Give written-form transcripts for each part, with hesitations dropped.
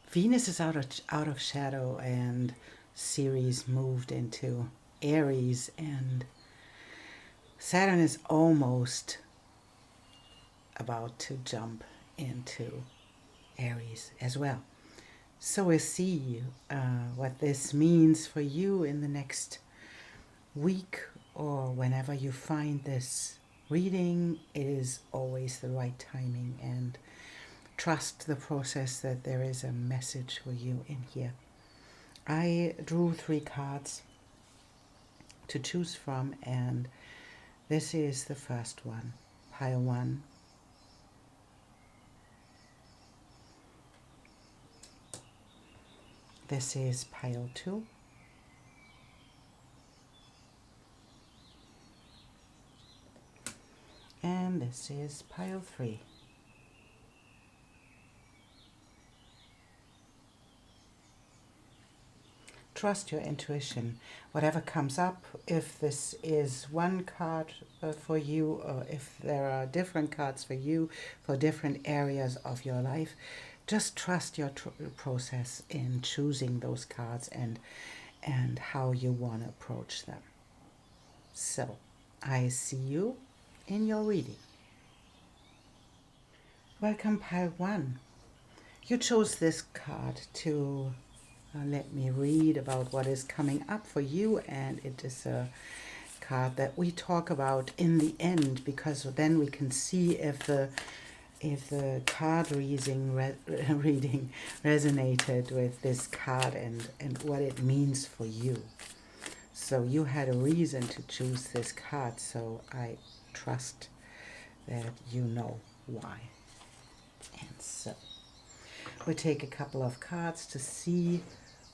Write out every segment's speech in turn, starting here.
Venus is out of shadow, and Ceres moved into Aries, and Saturn is almost about to jump into Aries as well. So we'll see what this means for you in the next week, or whenever you find this reading. It is always the right timing, and trust the process that there is a message for you in here. I drew 3 cards to choose from, and this is the first one, pile 1. This is pile 2. And this is pile 3. Trust your intuition. Whatever comes up, if this is one card for you, or if there are different cards for you for different areas of your life, just trust your process in choosing those cards and how you want to approach them. So, I see you in your reading. Welcome, pile 1. You chose this card to let me read about what is coming up for you, and it is a card that we talk about in the end, because then we can see if the card reading resonated with this card and what it means for you. So you had a reason to choose this card, so I trust that you know why. And so we take a couple of cards to see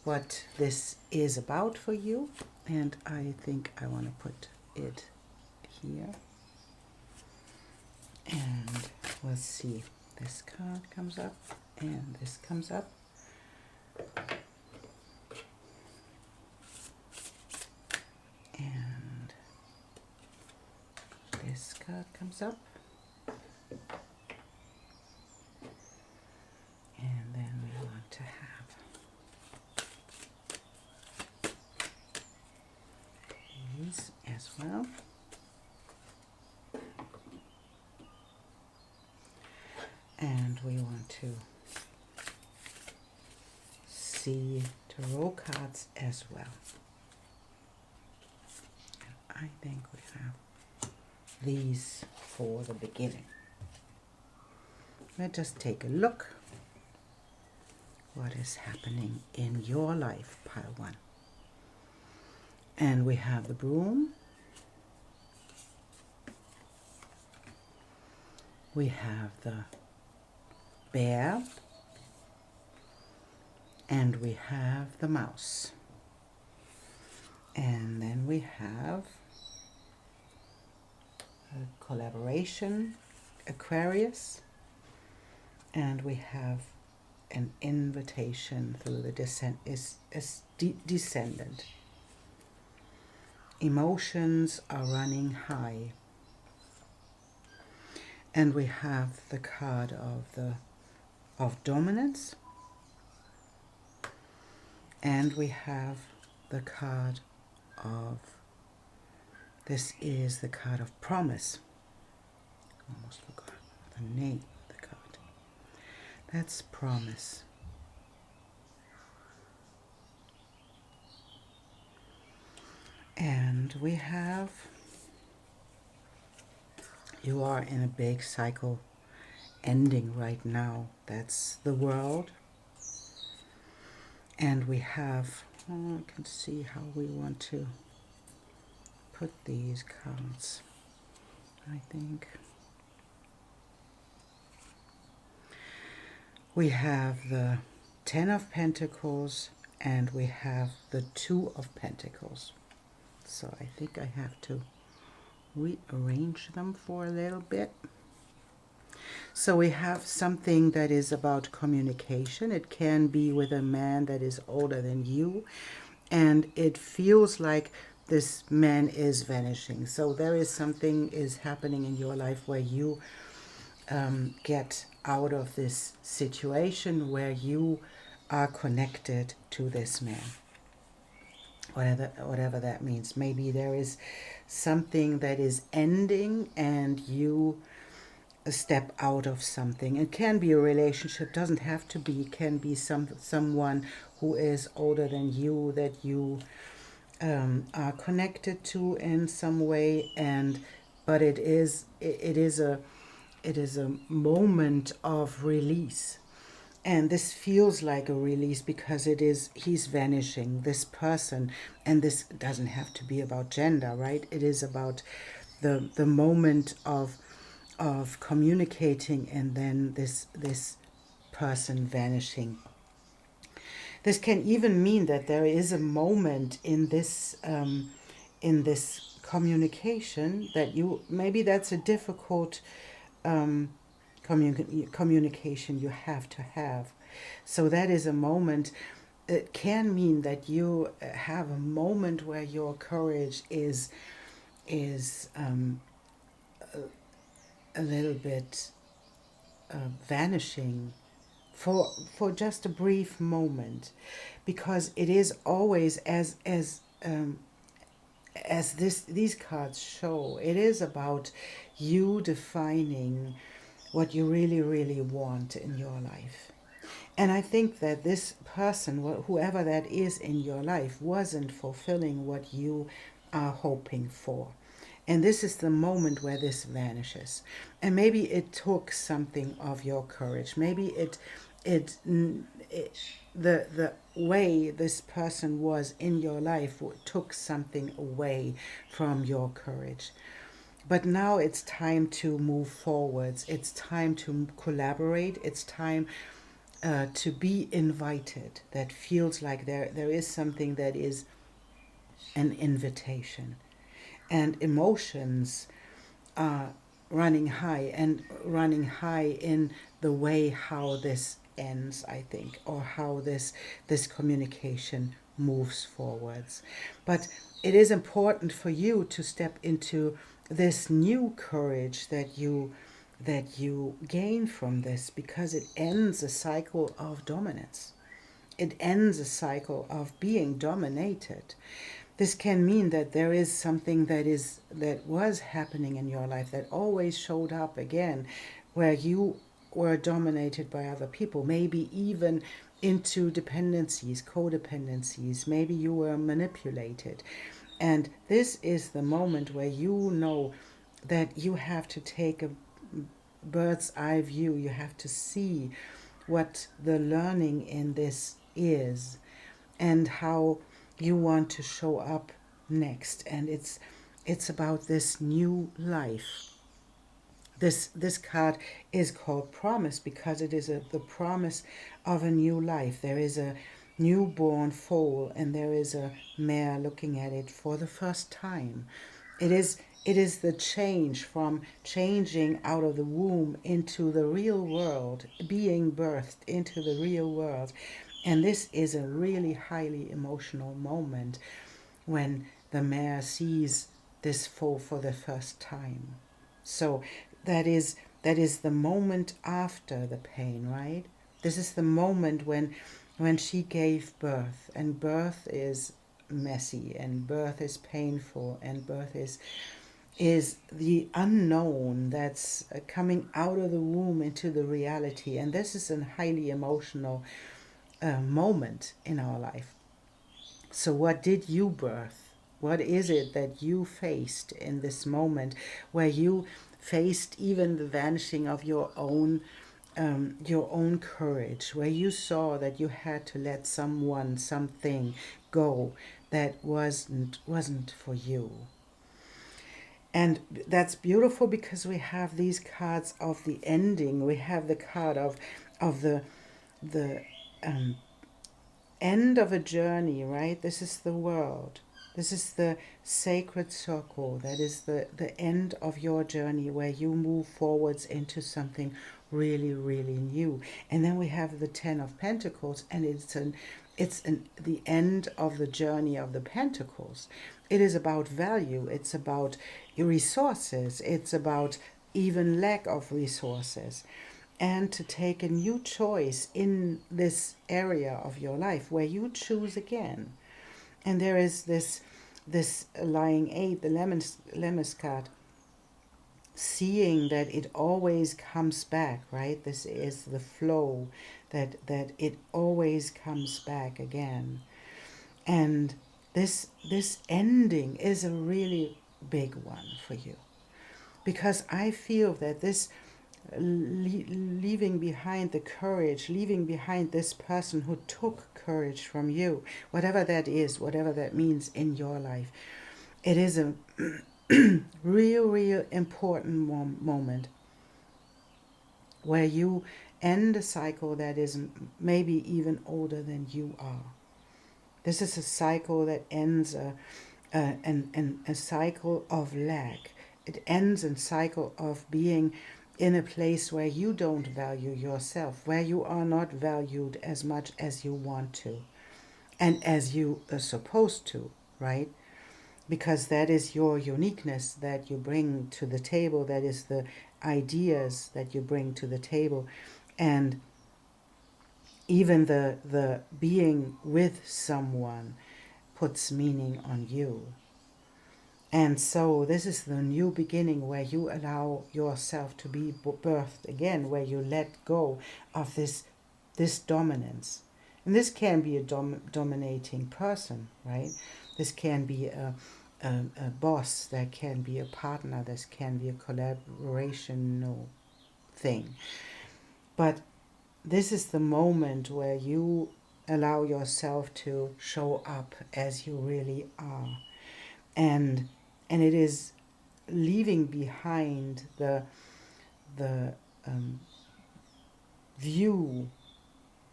what this is about for you, and I think I want to put it here, and we'll see. This card comes up and this comes up, and this card comes up, and then we want to have as well. And we want to see tarot cards as well. I think we have these for the beginning. Let's just take a look what is happening in your life, pile 1. And we have the broom. We have the bear. And we have the mouse. And then we have a collaboration, Aquarius. And we have an invitation through the descendant. Emotions are running high. And we have the card of dominance. And we have the card of, this is the card of promise. Almost forgot the name of the card. That's promise. And we have, you are in a big cycle ending right now. That's the world. And we have, I can see how we want to put these cards, I think. We have the 10 of Pentacles and we have the 2 of Pentacles. So I think I have to rearrange them for a little bit. So we have something that is about communication. It can be with a man that is older than you, and it feels like this man is vanishing. So there is something is happening in your life where you get out of this situation where you are connected to this man. Whatever that means. Maybe there is something that is ending and you step out of something. It can be a relationship, doesn't have to be. It can be someone who is older than you that you are connected to in some way, but it is a moment of release. And this feels like a release because he's vanishing, this person. And this doesn't have to be about gender, right? It is about the moment of communicating, and then this person vanishing. This can even mean that there is a moment in this communication that maybe that's a difficult communication you have to have. So that is a moment. It can mean that you have a moment where your courage is a little bit vanishing for just a brief moment, because it is always as these cards show, it is about you defining what you really want in your life. And I think that this person, whoever that is in your life, wasn't fulfilling what you are hoping for. And this is the moment where this vanishes. And maybe it took something of your courage. Maybe it the way this person was in your life took something away from your courage. But now it's time to move forwards. It's time to collaborate. It's time to be invited. That feels like there is something that is an invitation. And emotions are running high, and running high in the way how this ends, I think, or how this communication moves forwards. But it is important for you to step into this new courage that you gain from this, because it ends a cycle of dominance. It ends a cycle of being dominated. This can mean that there is something that was happening in your life that always showed up again, where you were dominated by other people, maybe even into dependencies, codependencies. Maybe you were manipulated. And this is the moment where you know that you have to take a bird's eye view. You have to see what the learning in this is and how you want to show up next. And it's about this new life. This card is called promise because it is the promise of a new life. There is a newborn foal, and there is a mare looking at it for the first time. It is the change from changing out of the womb into the real world, being birthed into the real world. And this is a really highly emotional moment when the mare sees this foal for the first time. So that is the moment after the pain, right? This is the moment when she gave birth, and birth is messy, and birth is painful, and birth is the unknown that's coming out of the womb into the reality. And this is a highly emotional moment in our life. So what did you birth? What is it that you faced in this moment, where you faced even the vanishing of your own courage, where you saw that you had to let something go that wasn't for you? And that's beautiful because we have these cards of the ending. We have the card of the end of a journey, right? This is the world. This is the sacred circle. That is the end of your journey, where you move forwards into something really, really new. And then we have the Ten of Pentacles, and it's the end of the journey of the Pentacles. It is about value. It's about resources. It's about even lack of resources. and to take a new choice in this area of your life where you choose again. And there is this lying 8, the Lemons card, seeing that it always comes back, right? This is the flow, that it always comes back again. And this ending is a really big one for you, because I feel that this leaving behind the courage, leaving behind this person who took courage from you, whatever that is, whatever that means in your life, it is a real important moment where you end a cycle that is maybe even older than you are. This is a cycle that ends a cycle of lack. It ends a cycle of being in a place where you don't value yourself, where you are not valued as much as you want to and as you are supposed to, right? Because that is your uniqueness that you bring to the table, that is the ideas that you bring to the table. And even the being with someone puts meaning on you. And so this is the new beginning where you allow yourself to be birthed again, where you let go of this dominance. And this can be a dominating person, right? This can be a boss, that can be a partner, this can be a collaboration thing. But this is the moment where you allow yourself to show up as you really are. And it is leaving behind the view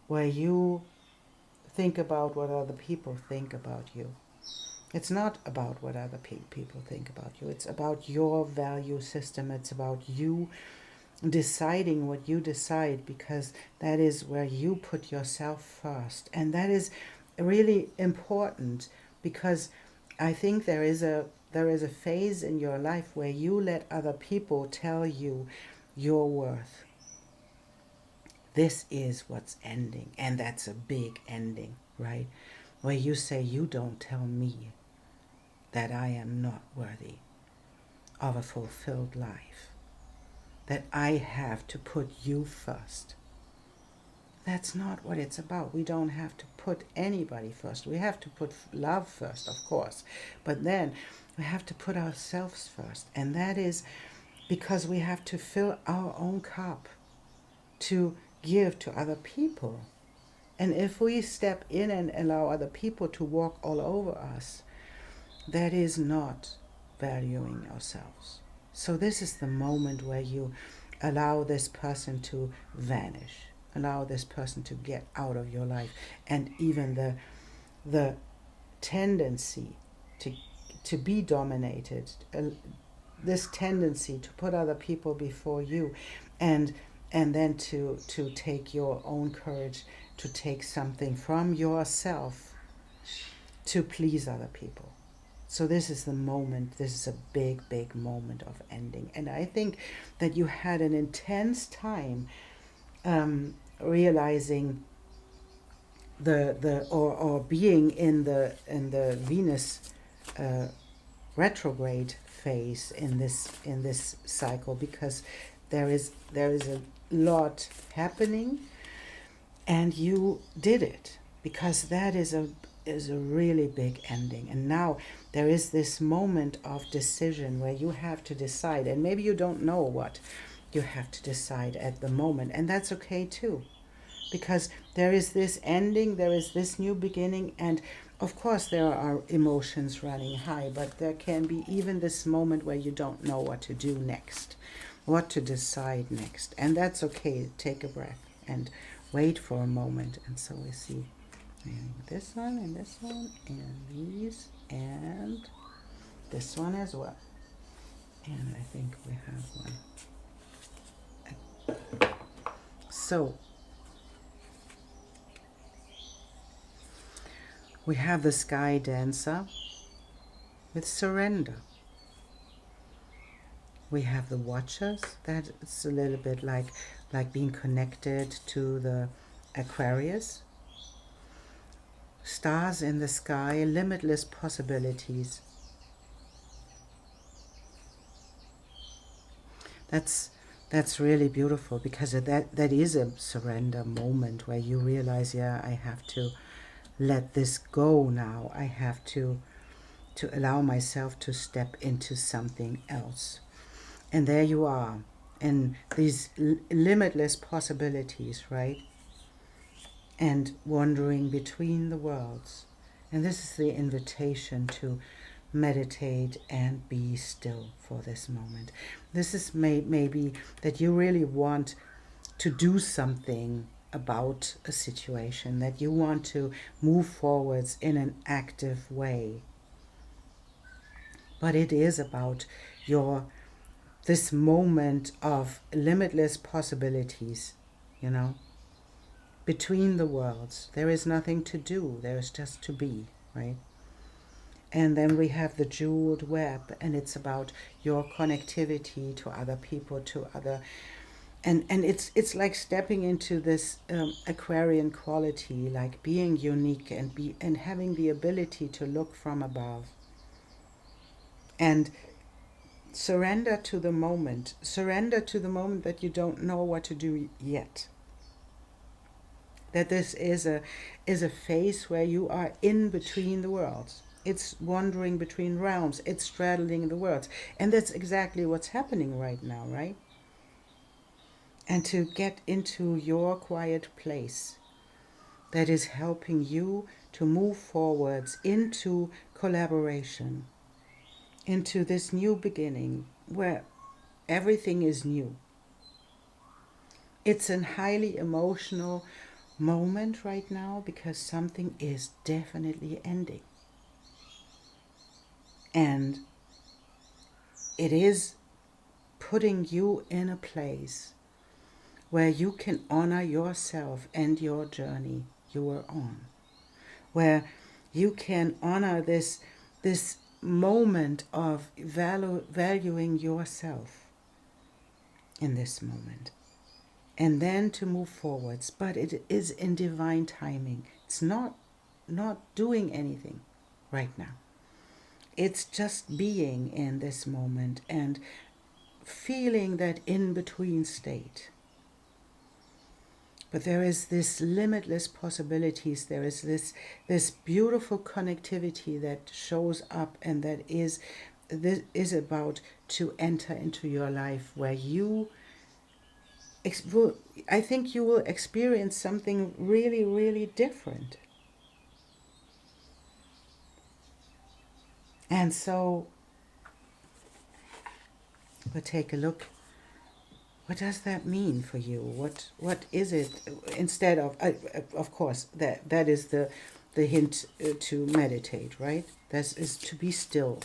where you think about what other people think about you. It's not about what other people think about you. It's about your value system. It's about you deciding what you decide, because that is where you put yourself first. And that is really important, because I think there is a phase in your life where you let other people tell you your worth. This is what's ending, and that's a big ending, right? Where you say, you don't tell me that I am not worthy of a fulfilled life, that I have to put you first. That's not what it's about. We don't have to put anybody first. We have to put love first, of course. But then we have to put ourselves first. And that is because we have to fill our own cup to give to other people. And if we step in and allow other people to walk all over us, that is not valuing ourselves. So this is the moment where you allow this person to vanish. Allow this person to get out of your life. And even the tendency to be dominated, this tendency to put other people before you, and then to take your own courage, to take something from yourself to please other people. So this is the moment, this is a big moment of ending. And I think that you had an intense time realizing or being in the Venus retrograde phase in this cycle, because there is a lot happening, and you did it, because that is a really big ending. And now there is this moment of decision where you have to decide, and maybe you don't know what you have to decide at the moment, and that's okay too, because there is this ending, there is this new beginning, and of course there are emotions running high, but there can be even this moment where you don't know what to do next, what to decide next, and that's okay. Take a breath and wait for a moment. And so we see this one and this one and these and this one as well, and I think we have one. So we have the Sky Dancer with surrender. We have the watchers. That's a little bit like being connected to the Aquarius. Stars in the sky, limitless possibilities. That's really beautiful, because that is a surrender moment where you realize, yeah, I have to let this go now. I have to allow myself to step into something else. And there you are, and these limitless possibilities, right? And wandering between the worlds. And this is the invitation to meditate and be still for this moment. This is maybe that you really want to do something about a situation, that you want to move forwards in an active way. But it is about this moment of limitless possibilities, you know, between the worlds. There is nothing to do, there is just to be, right? And then we have the jeweled web, and it's about your connectivity to other people, to other, and it's like stepping into this Aquarian quality, like being unique and having the ability to look from above and surrender to the moment. Surrender to the moment that you don't know what to do yet. That this is a phase where you are in between the worlds. It's wandering between realms. It's straddling the worlds. And that's exactly what's happening right now, right? And to get into your quiet place that is helping you to move forwards into collaboration, into this new beginning where everything is new. It's a highly emotional moment right now because something is definitely ending. And it is putting you in a place where you can honor yourself and your journey you are on, where you can honor this moment of valuing yourself in this moment, and then to move forwards. But it is in divine timing. It's not doing anything right now. It's just being in this moment and feeling that in-between state. But there is this limitless possibilities. There is this beautiful connectivity that shows up, and that is about to enter into your life, where you I think you will experience something really, really different. And so we'll take a look. What does that mean for you? What is it? Instead of course, that is the hint to meditate, right? That is to be still,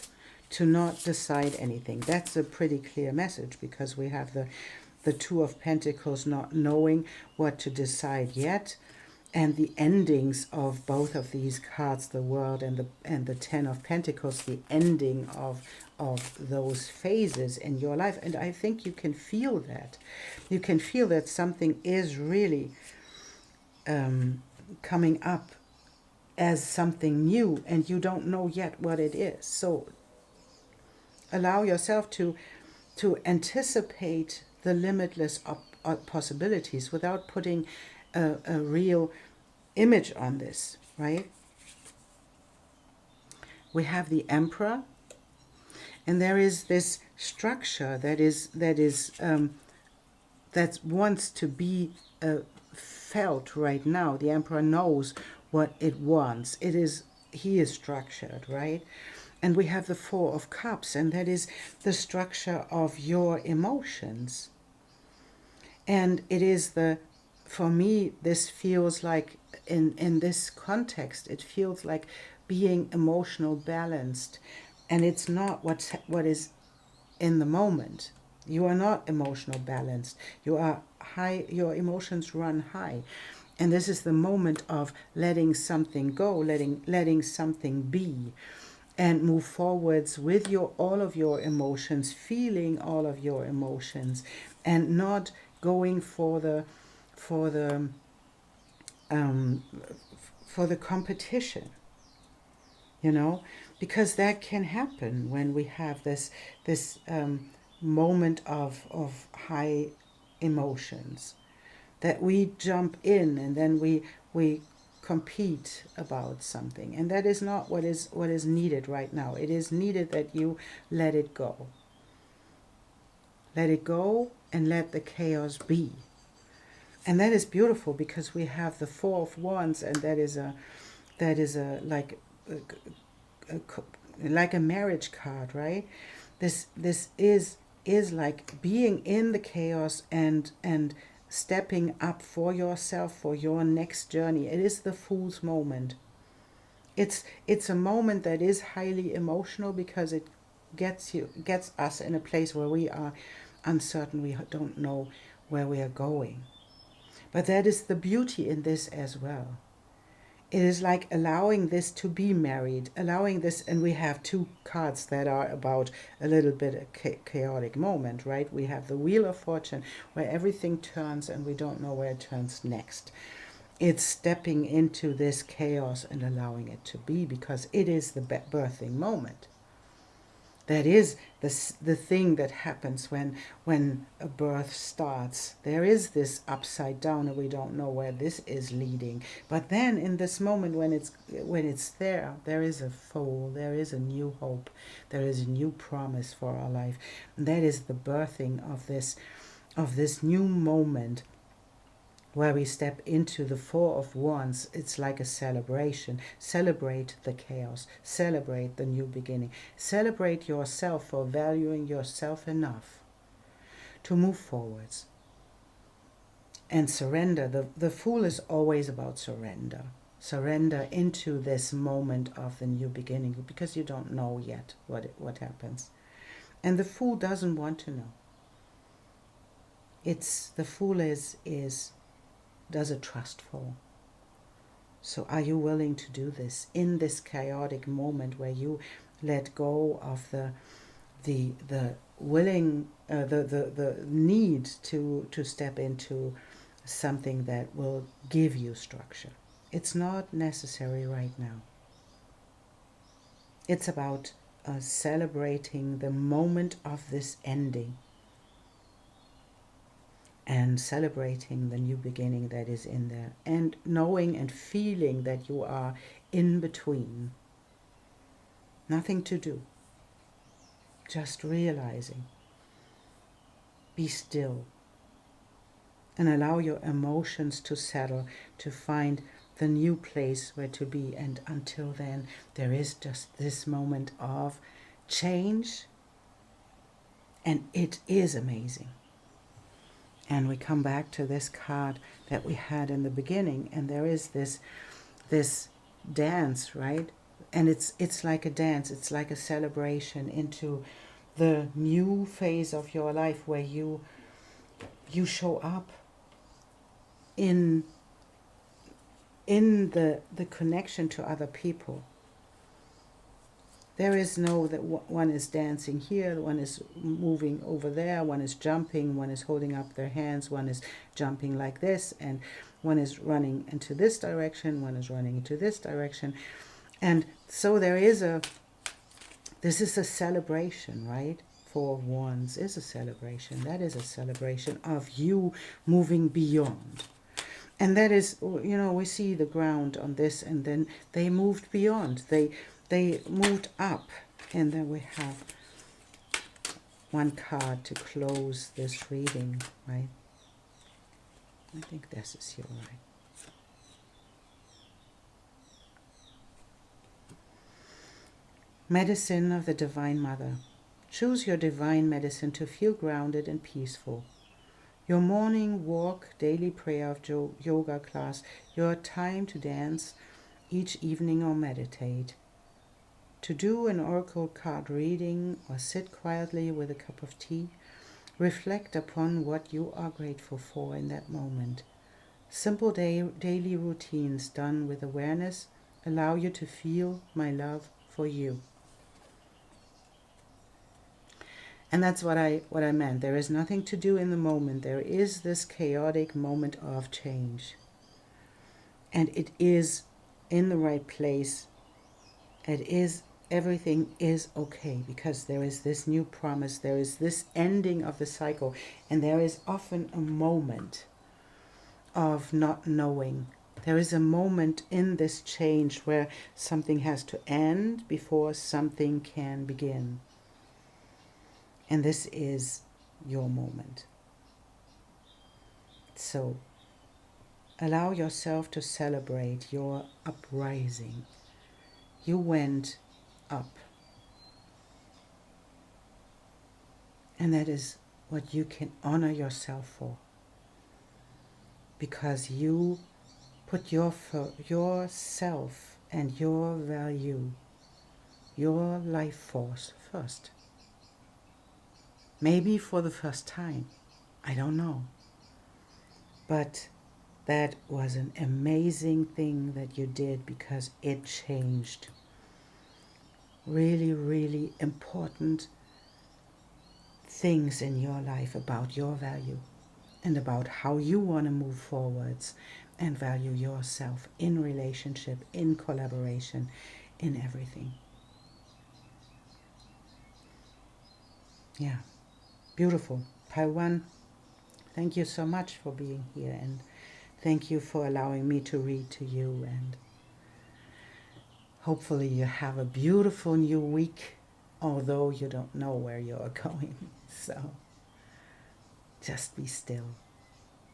to not decide anything. That's a pretty clear message, because we have the Two of Pentacles, not knowing what to decide yet, and the endings of both of these cards, the World and the Ten of Pentacles, the ending of those phases in your life. And I think you can feel that. You can feel that something is really coming up as something new, and you don't know yet what it is. So allow yourself to anticipate the limitless possibilities without putting a real image on this, right? We have the Emperor, and there is this structure that wants to be felt right now. The Emperor knows what it wants. He is structured, right? And we have the Four of Cups, and that is the structure of your emotions. And it is for me, this feels like, in this context, it feels like being emotional balanced. And it's not what is in the moment. You are not emotional balanced. You are high, your emotions run high. And this is the moment of letting something go, letting something be. and move forwards with all of your emotions, feeling all of your emotions, and not going for the um, for the competition, you know, because that can happen when we have this moment of high emotions, that we jump in and then we compete about something, and that is not what is needed right now. It is needed that you let it go. Let it go and let the chaos be. And that is beautiful because we have the Four of Wands, and that is a a, like a marriage card, right? This is like being in the chaos and stepping up for yourself, for your next journey. It is the Fool's moment. It's a moment that is highly emotional because it gets us in a place where we are uncertain. We don't know where we are going. But that is the beauty in this as well. It is like allowing this to be married, allowing this, and we have two cards that are about a little bit a chaotic moment, right? We have the Wheel of Fortune, where everything turns and we don't know where it turns next. It's stepping into this chaos and allowing it to be, because it is the birthing moment. That is the thing that happens when a birth starts. There is this upside down, and we don't know where this is leading. But then in this moment when it's there is a foal, there is a new hope, there is a new promise for our life. And that is the birthing of this new moment where we step into the Four of Wands. It's like a celebration. Celebrate the chaos. Celebrate the new beginning. Celebrate yourself for valuing yourself enough to move forwards. And surrender. The Fool is always about surrender. Surrender into this moment of the new beginning, because you don't know yet what happens. And the Fool doesn't want to know. The Fool does a trust fall. So are you willing to do this in this chaotic moment where you let go of the willing the need to step into something that will give you structure? It's not necessary right now. It's about celebrating the moment of this ending and celebrating the new beginning that is in there, and knowing and feeling that you are in between. Nothing to do. Just realizing. Be still. And allow your emotions to settle, to find the new place where to be. And until then, there is just this moment of change. And it is amazing. And we come back to this card that we had in the beginning, and there is this dance, right? And it's like a dance. It's like a celebration into the new phase of your life where you show up in the connection to other people. There is no that one is dancing here, one is moving over there, one is jumping, one is holding up their hands, one is jumping like this, and one is running into this direction, one is running into this direction. And so this is a celebration, right? Four of Wands is a celebration. That is a celebration of you moving beyond. And that is, we see the ground on this, and then they moved beyond. They moved up, and then we have one card to close this reading, right? I think this is your right. Medicine of the Divine Mother. Choose your divine medicine to feel grounded and peaceful. Your morning walk, daily prayer of yoga class, your time to dance each evening or meditate. To do an oracle card reading or sit quietly with a cup of tea, reflect upon what you are grateful for in that moment. Simple daily routines done with awareness allow you to feel my love for you. And that's what I meant. There is nothing to do in the moment. There is this chaotic moment of change. And it is in the right place. Everything is okay, because there is this new promise. There is this ending of the cycle. And there is often a moment of not knowing. There is a moment in this change where something has to end before something can begin. And this is your moment. So allow yourself to celebrate your uprising. You went up. And that is what you can honor yourself for. Because you put yourself and your value, your life force first. Maybe for the first time. I don't know. But that was an amazing thing that you did, because it changed really, really important things in your life about your value and about how you want to move forwards and value yourself in relationship, in collaboration, in everything. Yeah, beautiful. Pile 1, thank you so much for being here, and thank you for allowing me to read to you, and hopefully you have a beautiful new week, although you don't know where you're going. So just be still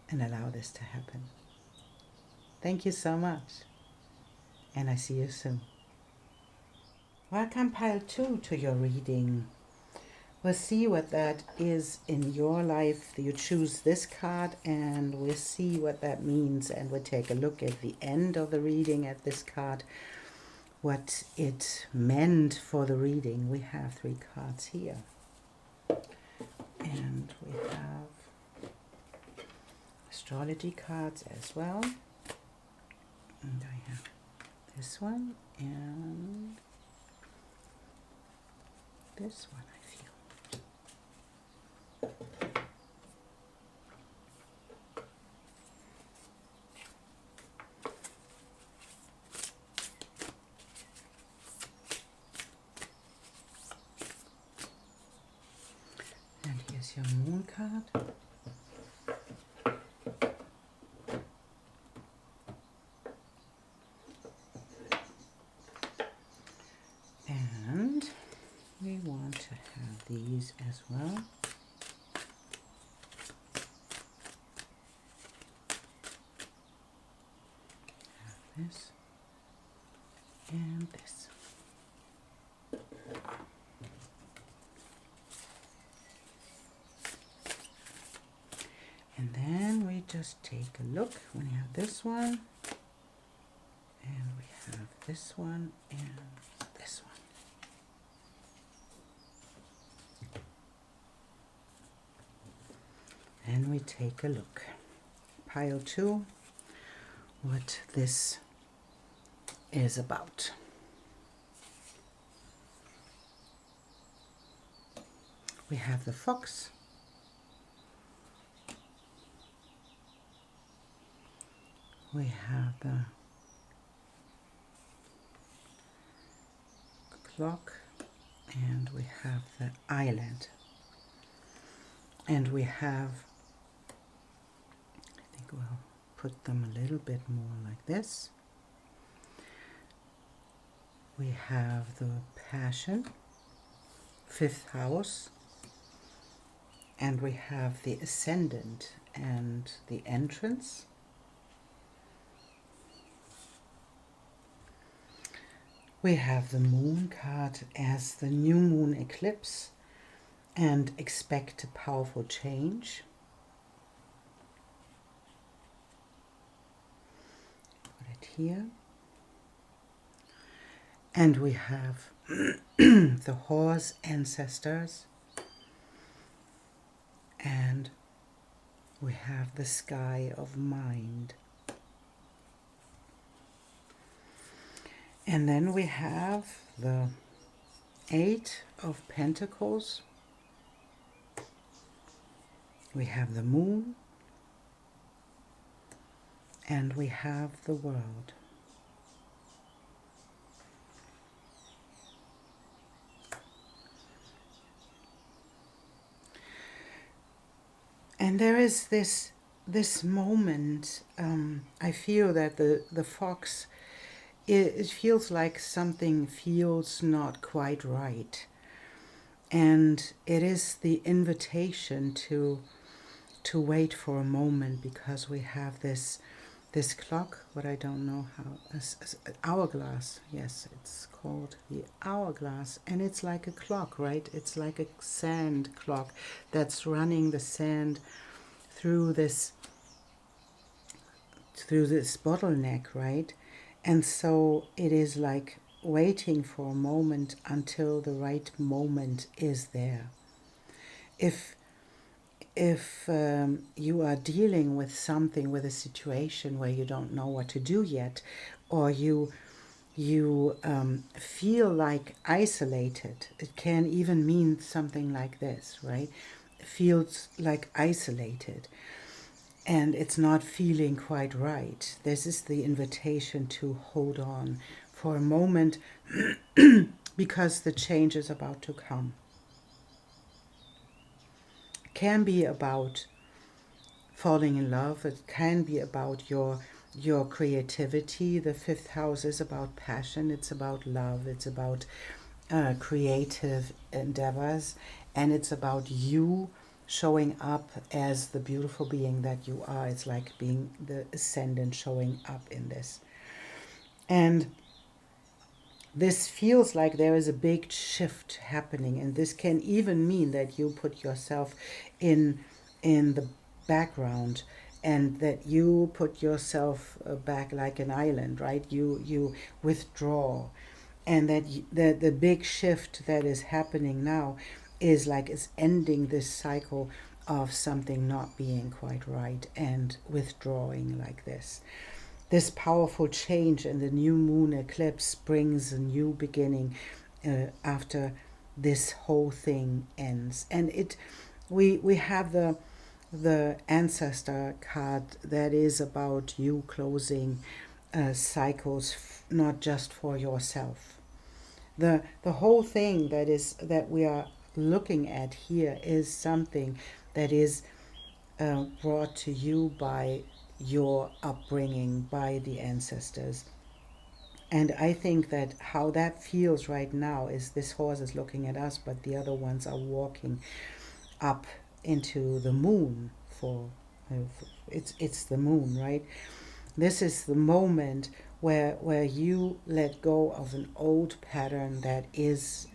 and allow this to happen. Thank you so much, and I see you soon. Welcome, Pile 2, to your reading. We'll see what that is in your life. You choose this card and we'll see what that means, and we'll take a look at the end of the reading at this card, what it meant for the reading. We have 3 cards here. And we have astrology cards as well. And I have this one and this one, I feel. And here's your moon card. And we want to have these as well. Have this and this. And then we just take a look. We have this one, and we have this one, and this one. And we take a look. Pile 2, what this is about. We have the fox. We have the clock, and we have the island. And we have, I think we'll put them a little bit more like this. We have the passion, 5th house, and we have the ascendant and the entrance. We have the moon card as the new moon eclipse and expect a powerful change. Put it here. And we have the horse ancestors, and we have the sky of mind. And then we have the 8 of Pentacles We have the moon, and we have the world. And there is this moment. I feel that the fox. It feels like something feels not quite right, and it is the invitation to wait for a moment, because we have this clock, what I don't know how, hourglass. Yes, it's called the hourglass, and it's like a clock, right? It's like a sand clock that's running the sand through this bottleneck, right? And so it is like waiting for a moment until the right moment is there. If you are dealing with something, with a situation where you don't know what to do yet, or you feel like isolated, it can even mean something like this, right? It feels like isolated, and it's not feeling quite right. This is the invitation to hold on for a moment because the change is about to come. It can be about falling in love. It can be about your creativity. The fifth house is about passion. It's about love. It's about creative endeavors, and it's about you showing up as the beautiful being that you are. It's like being the ascendant showing up in this. And this feels like there is a big shift happening, and this can even mean that you put yourself in the background, and that you put yourself back like an island, right? You withdraw, and that the big shift that is happening now is like it's ending this cycle of something not being quite right and withdrawing like this powerful change. And the new moon eclipse brings a new beginning after this whole thing ends. And we have the ancestor card that is about you closing cycles, not just for yourself. The whole thing that we are looking at here is something that is brought to you by your upbringing, by the ancestors. And I think that how that feels right now is this horse is looking at us, but the other ones are walking up into the moon it's the moon, right? This is the moment where you let go of an old pattern that is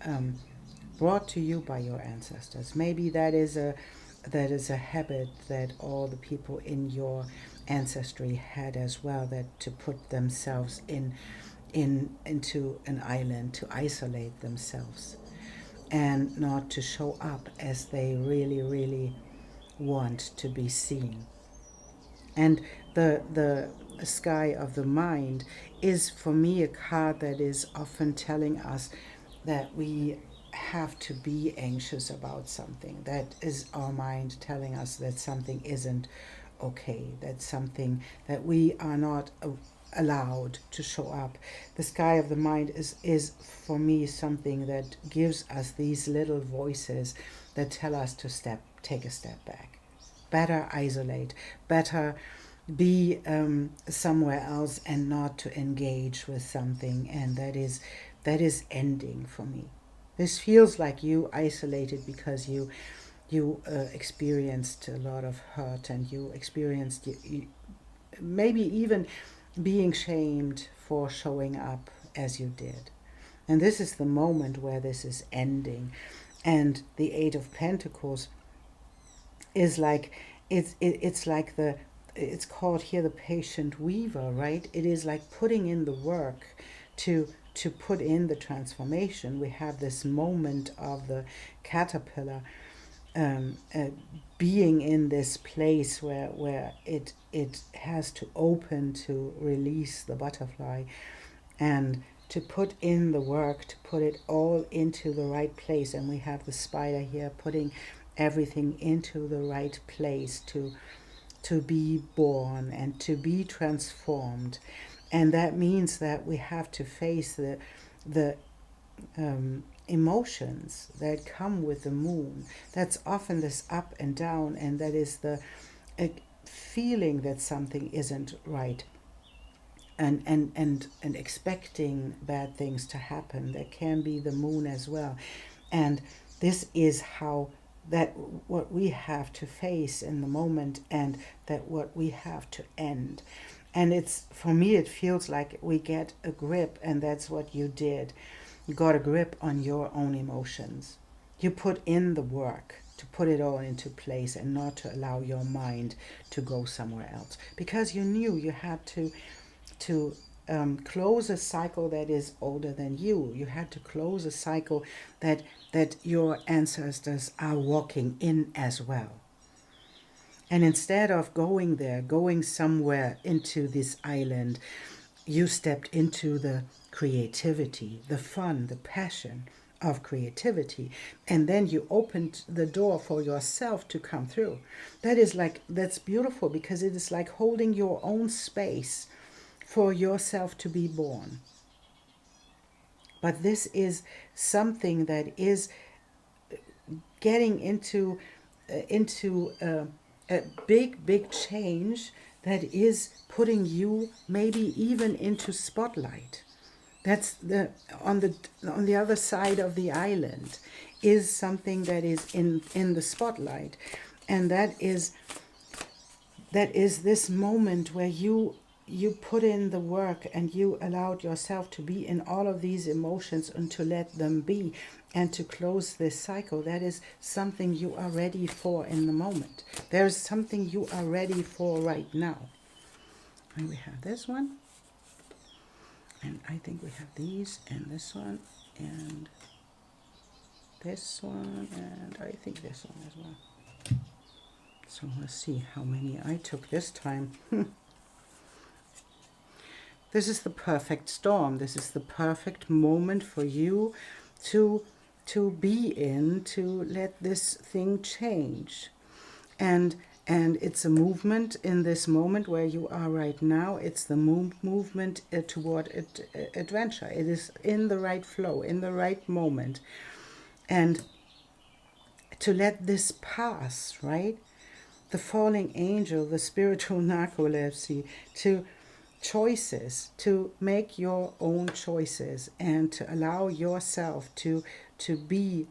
brought to you by your ancestors. Maybe that is a habit that all the people in your ancestry had as well, that to put themselves into an island, to isolate themselves, and not to show up as they really, really want to be seen. And the sky of the mind is for me a card that is often telling us that we have to be anxious about something. That is our mind telling us that something isn't okay, that something that we are not allowed to show up. The sky of the mind is for me something that gives us these little voices that tell us to take a step back, better isolate, better be somewhere else and not to engage with something. And that is ending for me. This feels like you isolated because you experienced a lot of hurt, and you experienced maybe even being shamed for showing up as you did. And this is the moment where this is ending. And the Eight of Pentacles is like it's like it's called here the patient weaver, right? It is like putting in the work to put in the transformation. We have this moment of the caterpillar being in this place where it has to open to release the butterfly, and to put in the work, to put it all into the right place. And we have the spider here putting everything into the right place to be born and to be transformed. And that means that we have to face the emotions that come with the moon. That's often this up and down, and that is the feeling that something isn't right, and expecting bad things to happen. There can be the moon as well. And this is how that what we have to face in the moment, and that what we have to end. And it's, for me, it feels like we get a grip, and that's what you did. You got a grip on your own emotions. You put in the work to put it all into place and not to allow your mind to go somewhere else, because you knew you had to close a cycle that is older than you. You had to close a cycle that your ancestors are walking in as well. And instead of going there, going somewhere into this island, you stepped into the creativity, the fun, the passion of creativity. And then you opened the door for yourself to come through. That's beautiful, because it is like holding your own space for yourself to be born. But this is something that is getting into a big change, that is putting you maybe even into spotlight. That's on the other side of the island is something that is in the spotlight. And that is this moment where you put in the work, and you allowed yourself to be in all of these emotions and to let them be, and to close this cycle. That is something you are ready for in the moment. There's something you are ready for right now. And we have this one, and I think we have these, and this one, and this one, and I think this one as well. So let's see how many I took this time. This is the perfect storm. This is the perfect moment for you to be in, to let this thing change. And it's a movement in this moment where you are right now. It's the movement toward adventure. It is in the right flow, in the right moment. And to let this pass, right? The falling angel, the spiritual narcolepsy, to choices, to make your own choices, and to allow yourself to be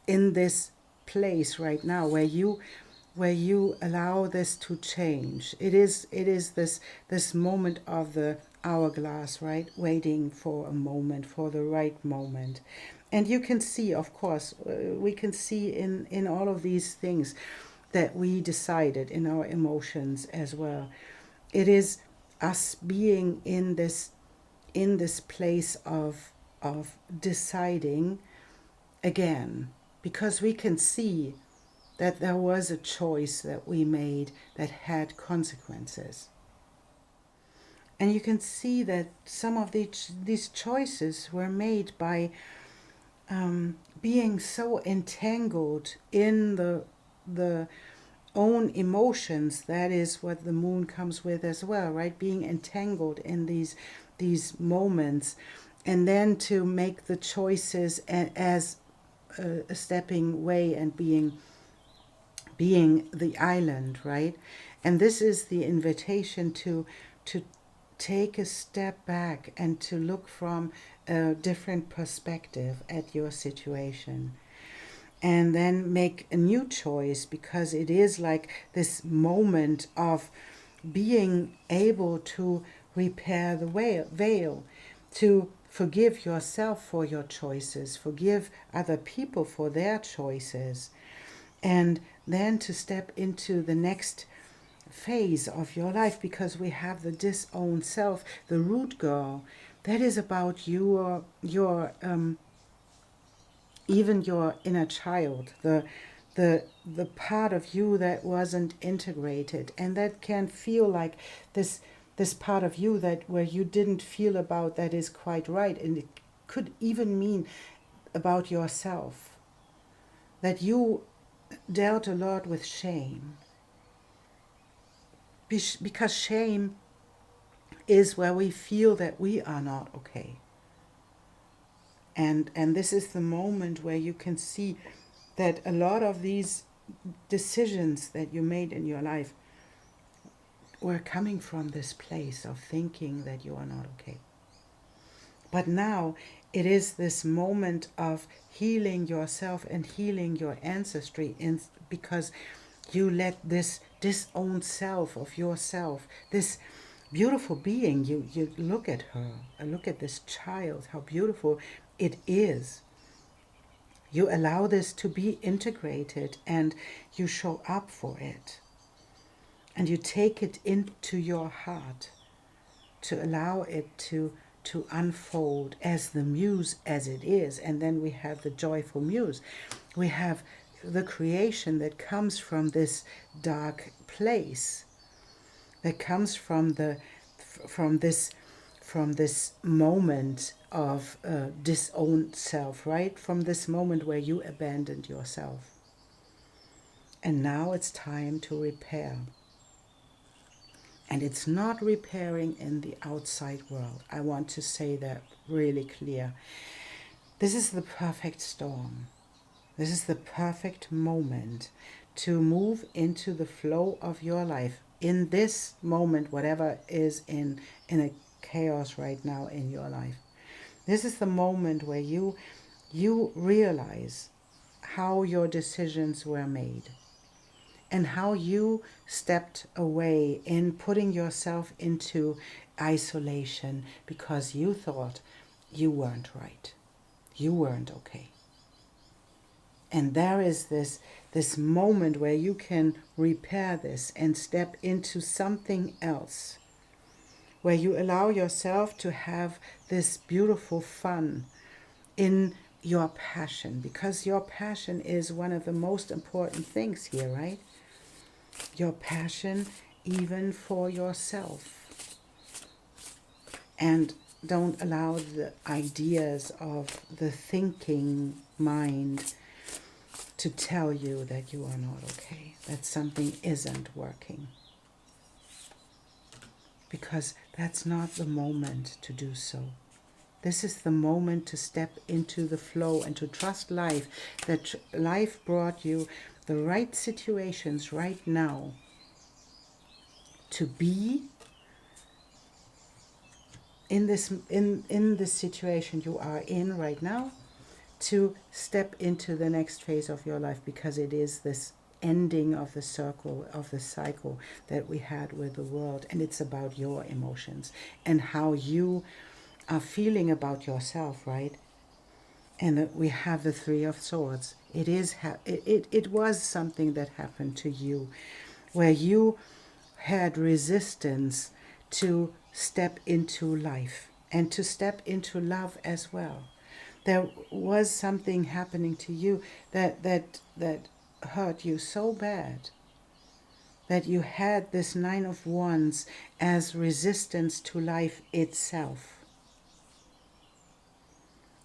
in this place right now where you allow this to change. It is this moment of the hourglass, right? Waiting for a moment, for the right moment. And you can see, of course, we can see in all of these things that we decided, in our emotions as well. It is us being in this place of deciding again, because we can see that there was a choice that we made that had consequences. And you can see that some of these choices were made by being so entangled in the own emotions. That is what the moon comes with as well, right? Being entangled in these moments, and then to make the choices as a stepping way, and being the island, right? And this is the invitation to take a step back and to look from a different perspective at your situation, and then make a new choice, because it is like this moment of being able to repair the veil, to forgive yourself for your choices, forgive other people for their choices, and then to step into the next phase of your life, because we have the disowned self, the root girl. That is about your even your inner child, the part of you that wasn't integrated, and that can feel like this part of you that where you didn't feel about that is quite right. And it could even mean about yourself, that you dealt a lot with shame, because shame is where we feel that we are not okay. And this is the moment where you can see that a lot of these decisions that you made in your life were coming from this place of thinking that you are not okay. But now it is this moment of healing yourself and healing your ancestry, because you let this disowned self of yourself, this beautiful being, you look at her, look at this child, how beautiful it is. You allow this to be integrated and you show up for it. And you take it into your heart to allow it to unfold as the muse as it is. And then we have the joyful muse. We have the creation that comes from this dark place, that comes from this moment of disowned self, right? From this moment where you abandoned yourself. And now it's time to repair. And it's not repairing in the outside world. I want to say that really clear. This is the perfect storm. This is the perfect moment to move into the flow of your life. In this moment, whatever is in a chaos right now in your life. This is the moment where you realize how your decisions were made. And how you stepped away in putting yourself into isolation because you thought you weren't right. You weren't okay. And there is this moment where you can repair this and step into something else, where you allow yourself to have this beautiful fun in your passion, because your passion is one of the most important things here, right? Your passion even for yourself. And don't allow the ideas of the thinking mind to tell you that you are not okay, that something isn't working. Because that's not the moment to do so. This is the moment to step into the flow and to trust life, that life brought you the right situations right now to be in this situation you are in right now, to step into the next phase of your life, because it is this ending of the circle, of the cycle that we had with the world. And it's about your emotions and how you are feeling about yourself, right? And we have the Three of Swords. It was something that happened to you, where you had resistance to step into life and to step into love as well. There was something happening to you that hurt you so bad that you had this Nine of Wands as resistance to life itself.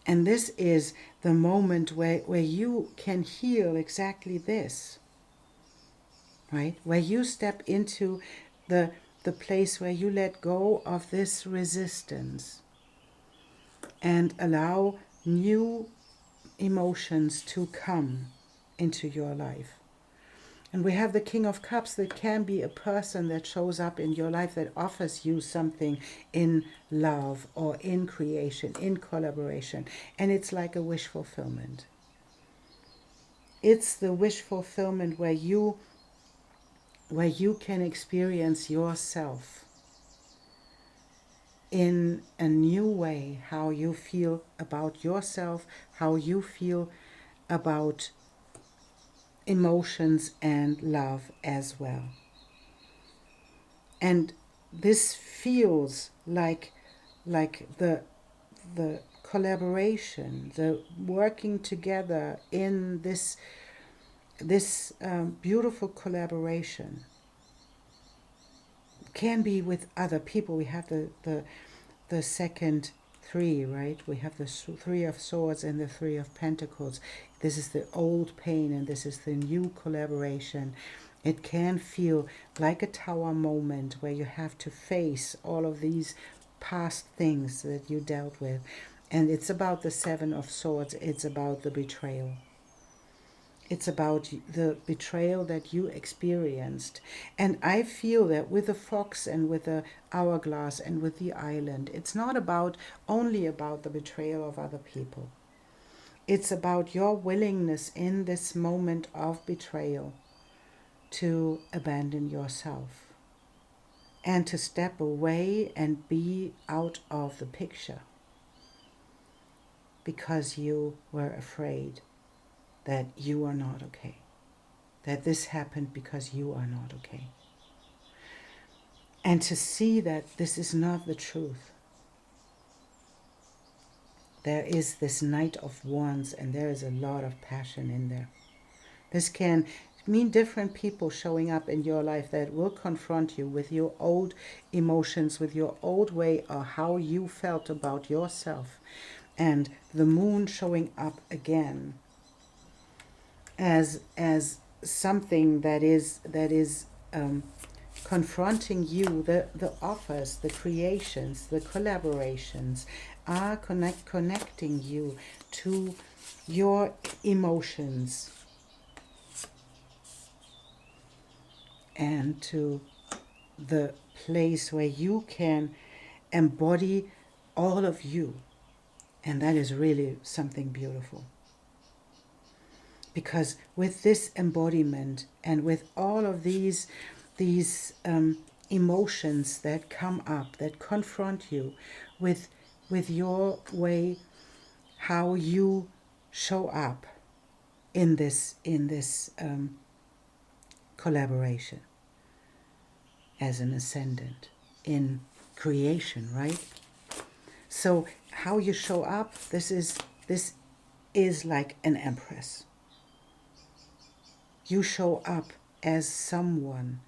And this is the moment where you can heal exactly this, right? Where you step into the place where you let go of this resistance and allow new emotions to come into your life. And we have the King of Cups, that can be a person that shows up in your life that offers you something in love or in creation, in collaboration. And it's like a wish fulfillment. It's the wish fulfillment where you can experience yourself in a new way, how you feel about yourself, how you feel about emotions and love as well. And this feels like the collaboration, the working together in this beautiful collaboration. Can be with other people. We have the second three, right? We have the Three of Swords and the Three of Pentacles. This is the old pain and this is the new collaboration. It can feel like a tower moment where you have to face all of these past things that you dealt with. And it's about the Seven of Swords. It's about the betrayal. It's about the betrayal that you experienced. And I feel that with the fox and with the hourglass and with the island, it's not about only about the betrayal of other people. It's about your willingness in this moment of betrayal to abandon yourself and to step away and be out of the picture because you were afraid that you are not okay, that this happened because you are not okay. And to see that this is not the truth. There is this Knight of Wands and there is a lot of passion in there. This can mean different people showing up in your life that will confront you with your old emotions, with your old way or how you felt about yourself. And the moon showing up again as something that is confronting you. The offers, the creations, the collaborations are connecting you to your emotions and to the place where you can embody all of you. And that is really something beautiful. Because with this embodiment and with all of these emotions that come up, that confront you with your way, how you show up in this collaboration as an ascendant in creation, right? So how you show up, this is like an empress. You show up as someone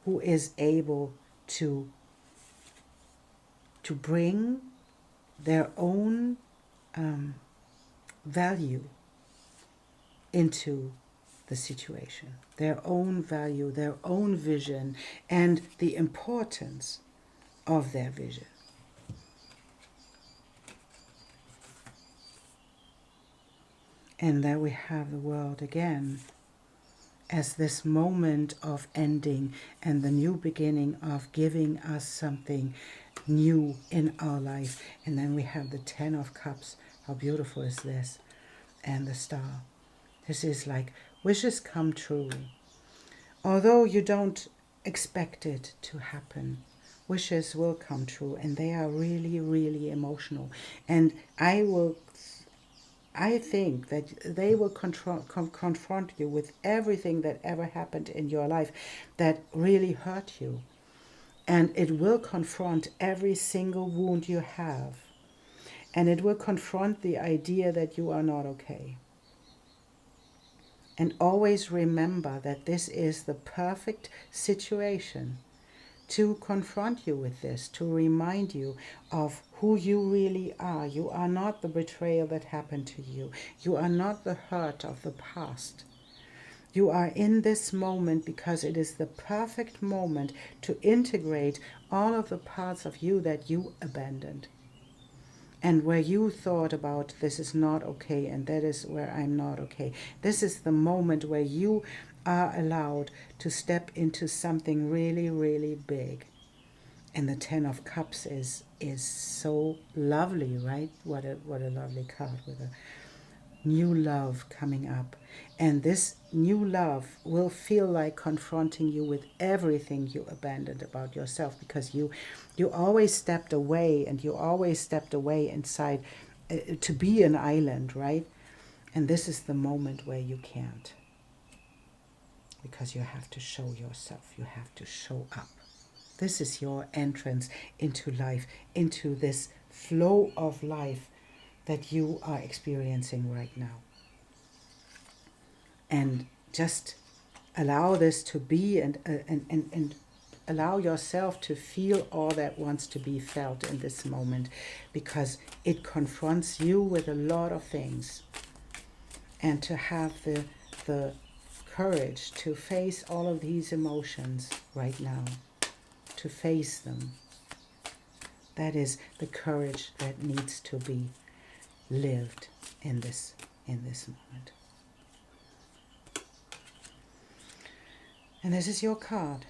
who is able to bring their own value into the situation, their own value, their own vision, and the importance of their vision. And there we have the world again as this moment of ending and the new beginning of giving us something new in our life. And then we have the 10 of Cups. How beautiful is this? And the star. This is like wishes come true. Although you don't expect it to happen, wishes will come true, and they are really, really emotional. And I think that they will confront you with everything that ever happened in your life that really hurt you. And it will confront every single wound you have. And it will confront the idea that you are not okay. And always remember that this is the perfect situation to confront you with this, to remind you of who you really are. You are not the betrayal that happened to you. You are not the hurt of the past. You are in this moment because it is the perfect moment to integrate all of the parts of you that you abandoned. And where you thought about this is not okay and that is where I'm not okay. This is the moment where you are allowed to step into something really, really big. And the 10 of Cups is so lovely, right? What a lovely card with a new love coming up. And this new love will feel like confronting you with everything you abandoned about yourself, because you always stepped away, and you always stepped away inside to be an island, right? And this is the moment where you can't, because you have to show yourself, you have to show up. This is your entrance into life, into this flow of life that you are experiencing right now. And just allow this to be, and allow yourself to feel all that wants to be felt in this moment, because it confronts you with a lot of things. and to have the courage to face all of these emotions right now, to face them. That is the courage that needs to be lived in this moment. And this is your card.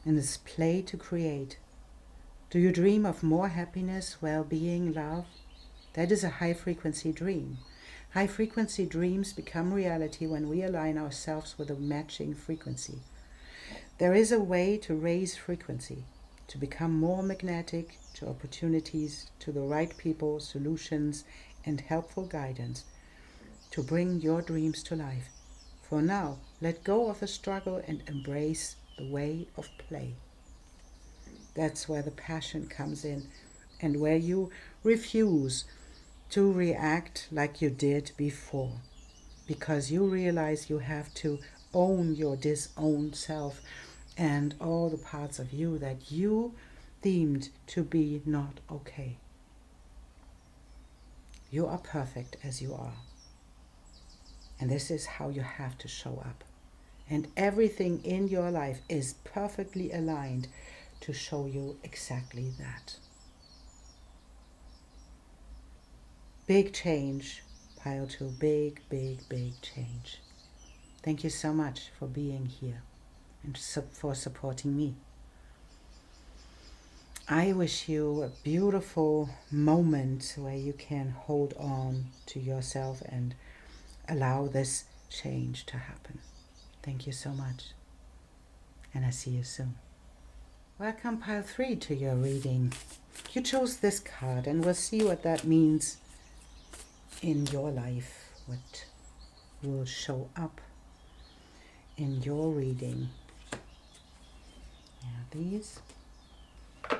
And it's play to create. Do you dream of more happiness, well-being, love? That is a high-frequency dream. High-frequency dreams become reality when we align ourselves with a matching frequency. There is a way to raise frequency, to become more magnetic to opportunities, to the right people, solutions, and helpful guidance, to bring your dreams to life. For now, let go of the struggle and embrace the way of play. That's where the passion comes in, and where you refuse to react like you did before, because you realize you have to own your disowned self and all the parts of you that you deemed to be not okay. You are perfect as you are. And this is how you have to show up. And everything in your life is perfectly aligned to show you exactly that. Big change, pile 2. Big, big, big change. Thank you so much for being here and for supporting me. I wish you a beautiful moment where you can hold on to yourself and allow this change to happen. Thank you so much. And I see you soon. Welcome, pile 3, to your reading. You chose this card, and we'll see what that means in your life, what will show up in your reading. Yeah, these. I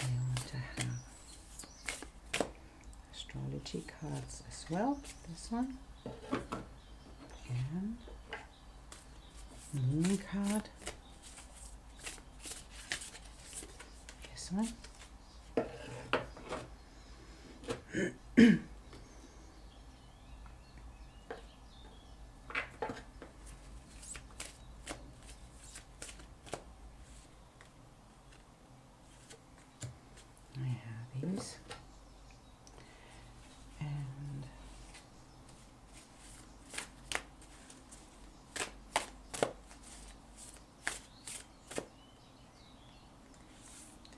want to have astrology cards as well. This one. And moon card. This one. I have these. And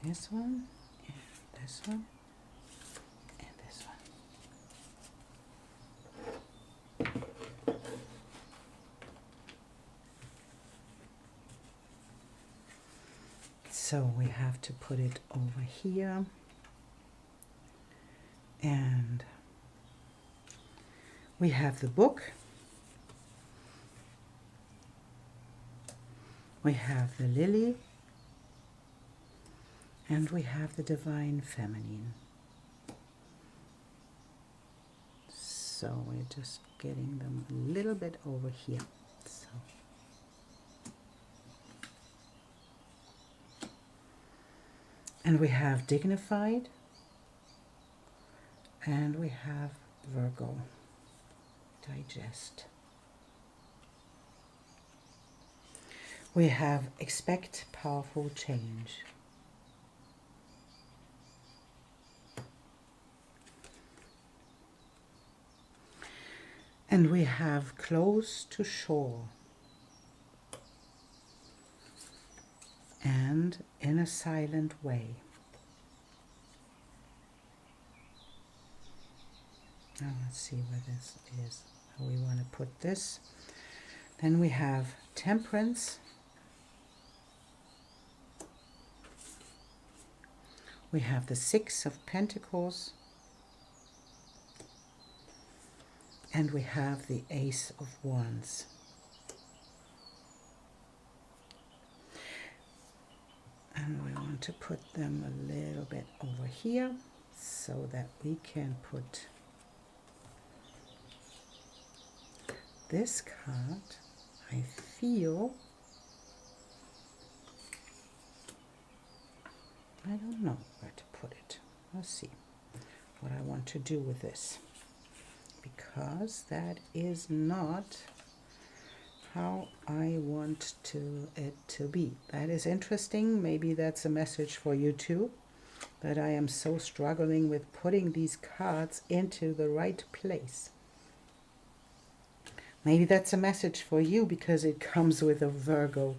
this one, and this one, and this one. So we have to put it over here, and we have the book, we have the lily, and we have the divine feminine. So we're just getting them a little bit over here. So. And we have dignified, and we have Virgo, digest. We have expect powerful change. And we have close to shore. And in a silent way. Now let's see where this is, how we want to put this. Then we have temperance. We have the 6 of Pentacles. And we have the Ace of Wands. And we want to put them a little bit over here so that we can put this card. I feel, I don't know where to Let's see what I want to do with this, because that is not how I want it to be. That is interesting. Maybe that's a message for you too, that I am so struggling with putting these cards into the right place. Maybe that's a message for you because it comes with a Virgo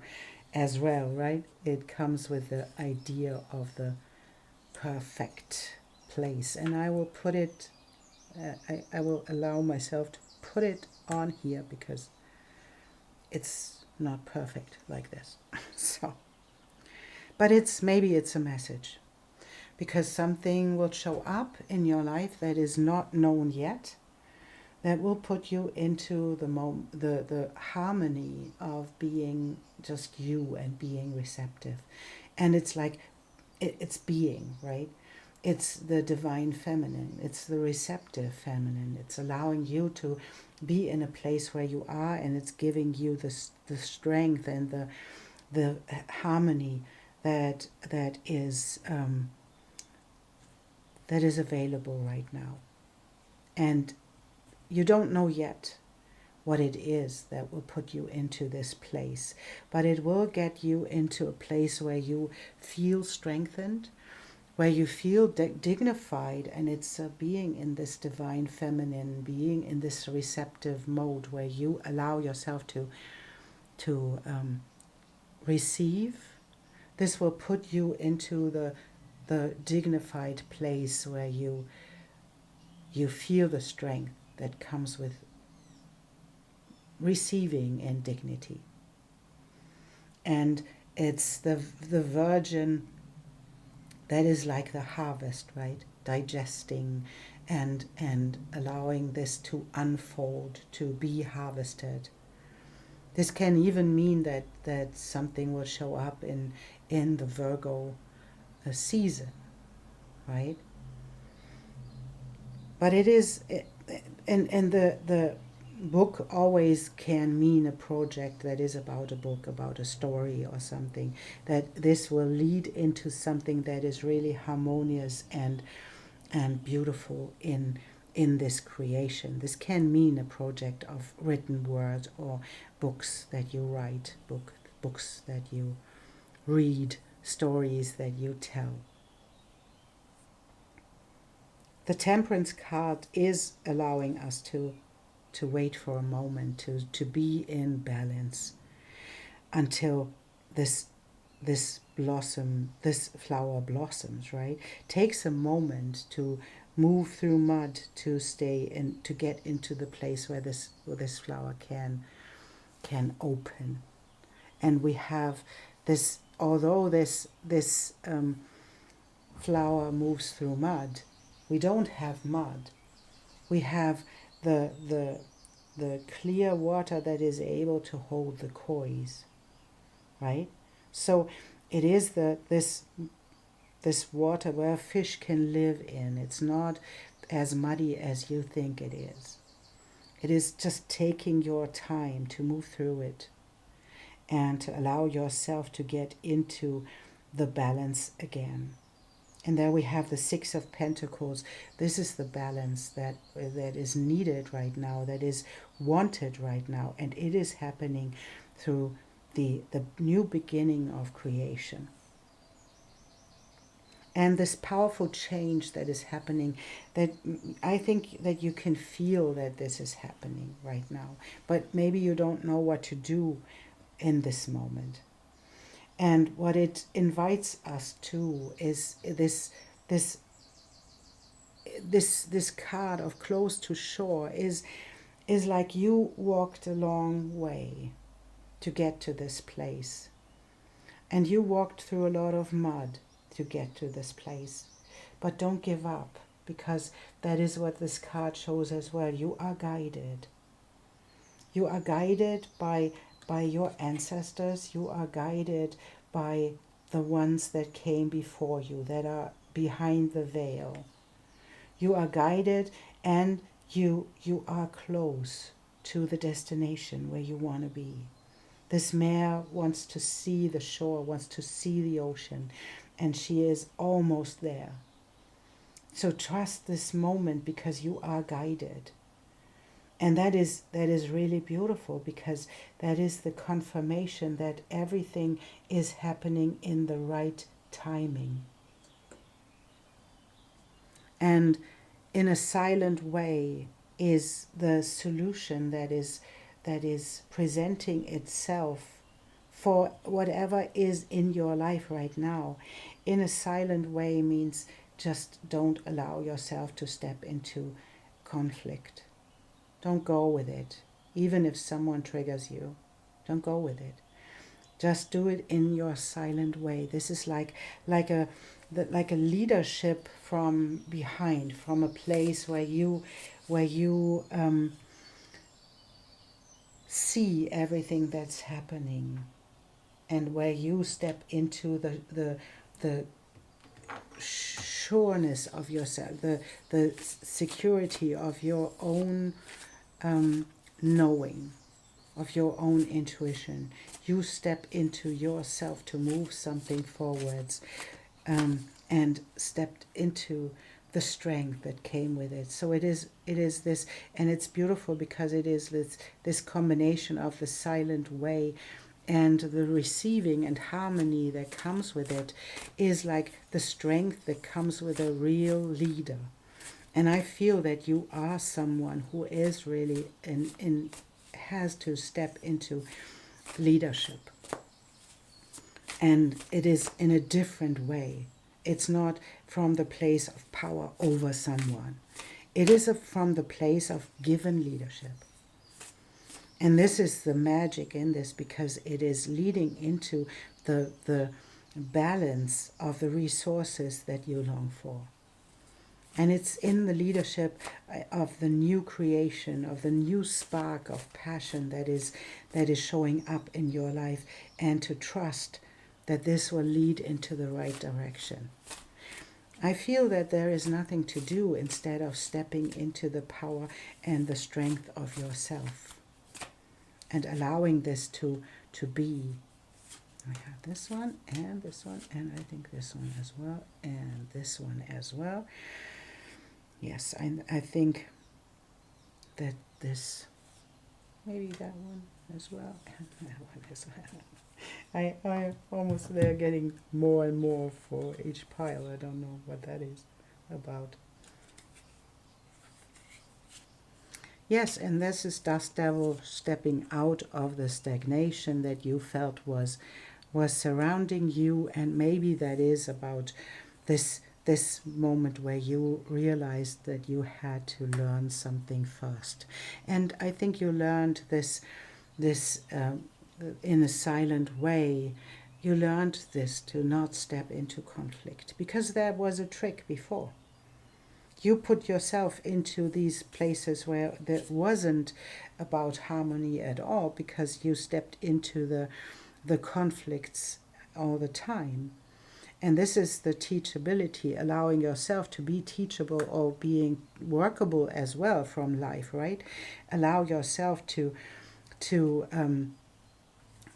as well, right? It comes with the idea of the perfect place. And I will put it, I will allow myself to put it on here because it's not perfect like this. So, but maybe it's a message, because something will show up in your life that is not known yet, that will put you into the harmony of being just you and being receptive. And it's like, it's being, right? It's the divine feminine. It's the receptive feminine. It's allowing you to be in a place where you are, and it's giving you the strength and the harmony that is available right now. And you don't know yet what it is that will put you into this place, but it will get you into a place where you feel strengthened, where you feel dignified, and it's being in this divine feminine, being in this receptive mode where you allow yourself to receive. This will put you into the dignified place where you feel the strength that comes with receiving in dignity. And it's the virgin that is like the harvest, right? Digesting and allowing this to unfold, to be harvested. This can even mean that something will show up in the Virgo season, right? But it is, and the book always can mean a project that is about a book, about a story or something, that this will lead into something that is really harmonious and beautiful in this creation. This can mean a project of written word or books that you write, books that you read, stories that you tell. The Temperance card is allowing us to wait for a moment, to be in balance until this flower blossoms, right? Takes a moment to move through mud to stay in, to get into the place where this flower can open. And we have this, although this flower moves through mud, we don't have mud. We have the clear water that is able to hold the kois, right? So it is this water where fish can live in. It's not as muddy as you think it is. It is just taking your time to move through it and to allow yourself to get into the balance again. And there we have the Six of Pentacles. This is the balance that is needed right now, that is wanted right now. And it is happening through the new beginning of creation. And this powerful change that is happening, that I think that you can feel that this is happening right now. But maybe you don't know what to do in this moment. And what it invites us to is this card of close to shore is like you walked a long way to get to this place. And you walked through a lot of mud to get to this place. But don't give up, because that is what this card shows as well. You are guided. You are guided by your ancestors. You are guided by the ones that came before you, that are behind the veil. You are guided, and you are close to the destination where you want to be. This mare wants to see the shore, wants to see the ocean, and she is almost there. So trust this moment because you are guided. And that is really beautiful, because that is the confirmation that everything is happening in the right timing. And in a silent way is the solution that is presenting itself for whatever is in your life right now. In a silent way means just don't allow yourself to step into conflict. Don't go with it. Even if someone triggers you, don't go with it. Just do it in your silent way. This is like a like a leadership from behind, from a place where you see everything that's happening, and where you step into the sureness of yourself, the security of your own knowing, of your own intuition. You step into yourself to move something forwards, and stepped into the strength that came with it. So it is this, and it's beautiful because it is this combination of the silent way and the receiving and harmony that comes with it, is like the strength that comes with a real leader. And I feel that you are someone who is really has to step into leadership. And it is in a different way. It's not from the place of power over someone. It is from the place of given leadership. And this is the magic in this, because it is leading into the balance of the resources that you long for. And it's in the leadership of the new creation, of the new spark of passion that is showing up in your life, and to trust that this will lead into the right direction. I feel that there is nothing to do instead of stepping into the power and the strength of yourself and allowing this to be. I have this one, and I think this one as well, and this one as well. Yes, I think that this, maybe that one as well, and that one as well. I'm almost there, getting more and more for each pile. I don't know what that is about. Yes, and this is Dust Devil stepping out of the stagnation that you felt was surrounding you, and maybe that is about this moment where you realized that you had to learn something first. And I think you learned this in a silent way. You learned this to not step into conflict, because there was a trick before. You put yourself into these places where there wasn't about harmony at all, because you stepped into the conflicts all the time. And this is the teachability, allowing yourself to be teachable or being workable as well from life, right? Allow yourself to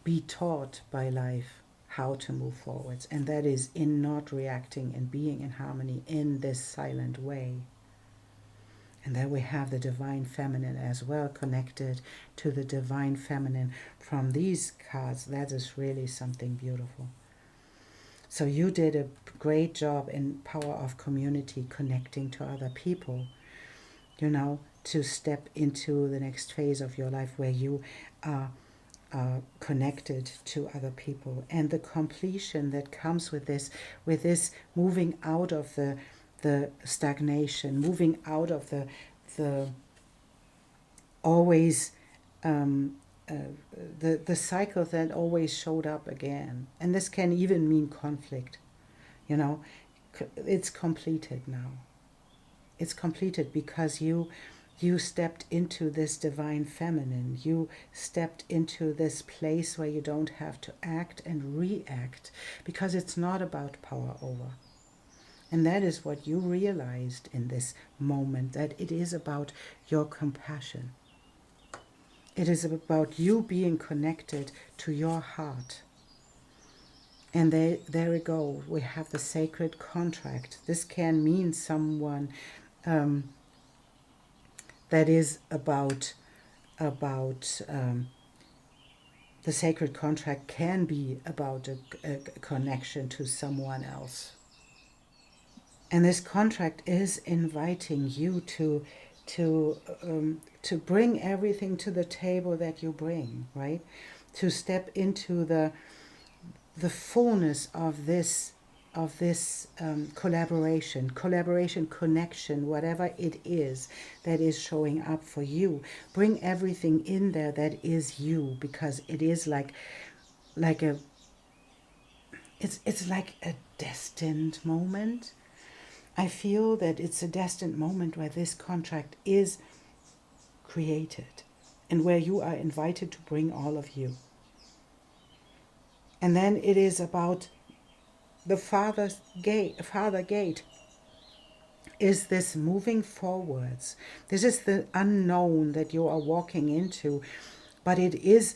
be taught by life how to move forwards. And that is in not reacting and being in harmony in this silent way. And then we have the divine feminine as well, connected to the divine feminine from these cards. That is really something beautiful. So you did a great job in power of community, connecting to other people, to step into the next phase of your life where you are connected to other people. And the completion that comes with this moving out of the stagnation, moving out of the always the cycle that always showed up again. And this can even mean conflict. It's completed now. It's completed because you stepped into this divine feminine. You stepped into this place where you don't have to act and react, because it's not about power over. And that is what you realized in this moment, that it is about your compassion. It is about you being connected to your heart And there we go. We have the sacred contract. This can mean someone that is about the sacred contract can be about a connection to someone else. And this contract is inviting you to bring everything to the table that you bring, right? To step into the fullness of this collaboration, connection, whatever it is that is showing up for you. Bring everything in there that is you, because it is like a it's like a destined moment. I feel that it's a destined moment where this contract is created and where you are invited to bring all of you. And then it is about the Father gate is this moving forwards. This is the unknown that you are walking into, but it is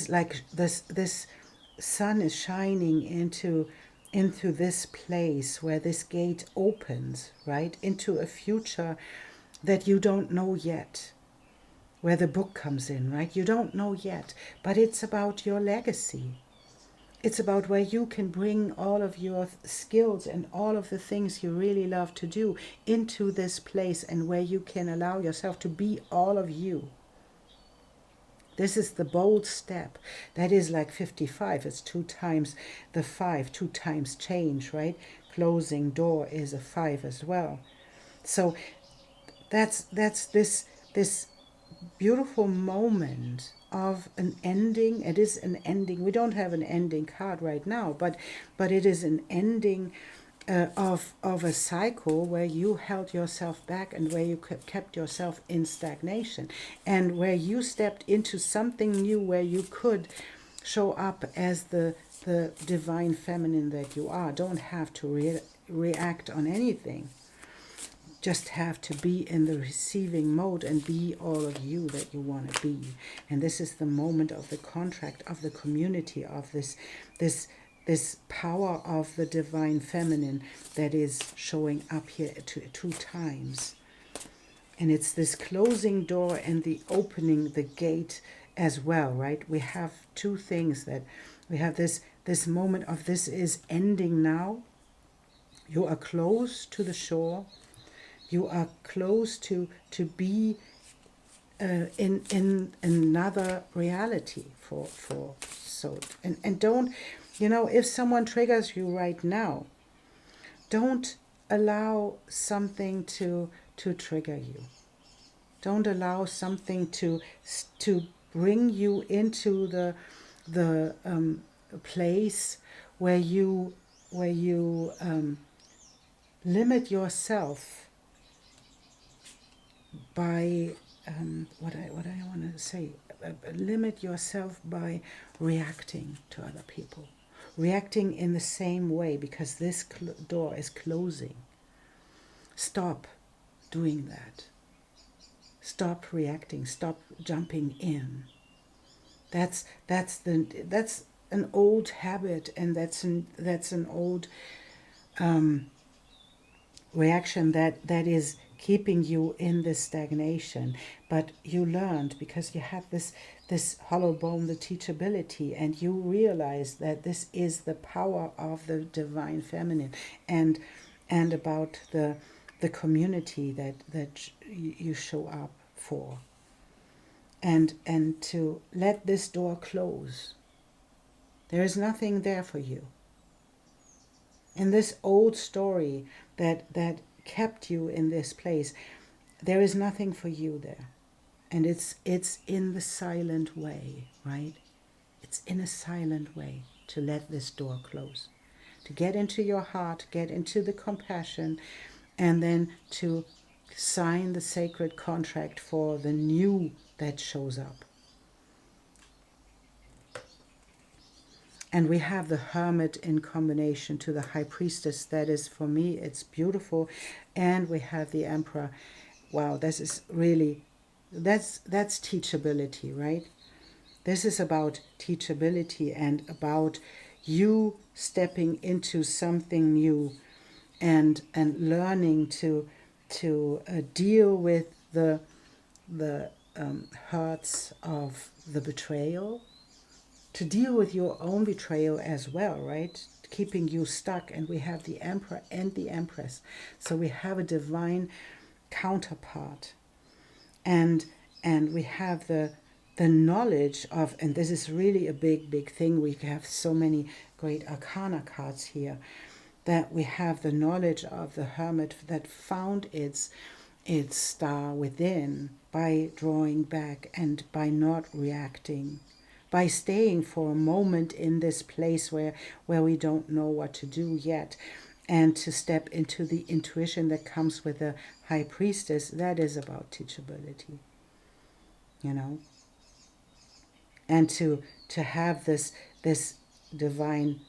like this sun is shining into this place where this gate opens, right, into a future that you don't know yet, where the book comes in, right? You don't know yet, but it's about your legacy. It's about where you can bring all of your skills and all of the things you really love to do into this place, and where you can allow yourself to be all of you. This is the bold step. That is like 55. It's 2 times the 5, 2 times change, right? Closing door is a 5 as well. So that's this beautiful moment of an ending. It is an ending. We don't have an ending card right now, but it is an ending of a cycle where you held yourself back and where you kept yourself in stagnation, and where you stepped into something new, where you could show up as the divine feminine that you are. Don't have to react on anything. Just have to be in the receiving mode and be all of you that you want to be. And this is the moment of the contract, of the community, of this power of the divine feminine that is showing up here 2 times. And it's this closing door and the opening the gate as well, right? We have 2 things that we have this moment of this is ending now. You are close to the shore. You are close to be in another reality for so and don't, if someone triggers you right now, don't allow something to trigger you. Don't allow something to bring you into the place where you limit yourself by what I want to say. Limit yourself by reacting to other people, reacting in the same way, because this door is closing. Stop doing that. Stop reacting. Stop jumping in. That's an old habit, and that's an old reaction that is keeping you in this stagnation. But you learned, because you have this hollow bone, the teachability, and you realize that this is the power of the divine feminine, and about the community that you show up for, and to let this door close. There is nothing there for you. In this old story that kept you in this place, there is nothing for you there. And it's in the silent way, right? It's in a silent way to let this door close, to get into your heart, get into the compassion, and then to sign the sacred contract for the new that shows up. And we have the Hermit in combination to the High Priestess. That is, for me, it's beautiful. And we have the Emperor. Wow, this is really, that's teachability, right? This is about teachability and about you stepping into something new, and learning to deal with the hurts of the betrayal, to deal with your own betrayal as well, right? Keeping you stuck. And we have the Emperor and the Empress. So we have a divine counterpart. And we have the knowledge of, and this is really a big thing. We have so many great arcana cards here, that we have the knowledge of the hermit that found its star within by drawing back and by not reacting, by staying for a moment in this place where we don't know what to do yet, and to step into the intuition that comes with the high priestess. That is about teachability, you know, and to have this divine,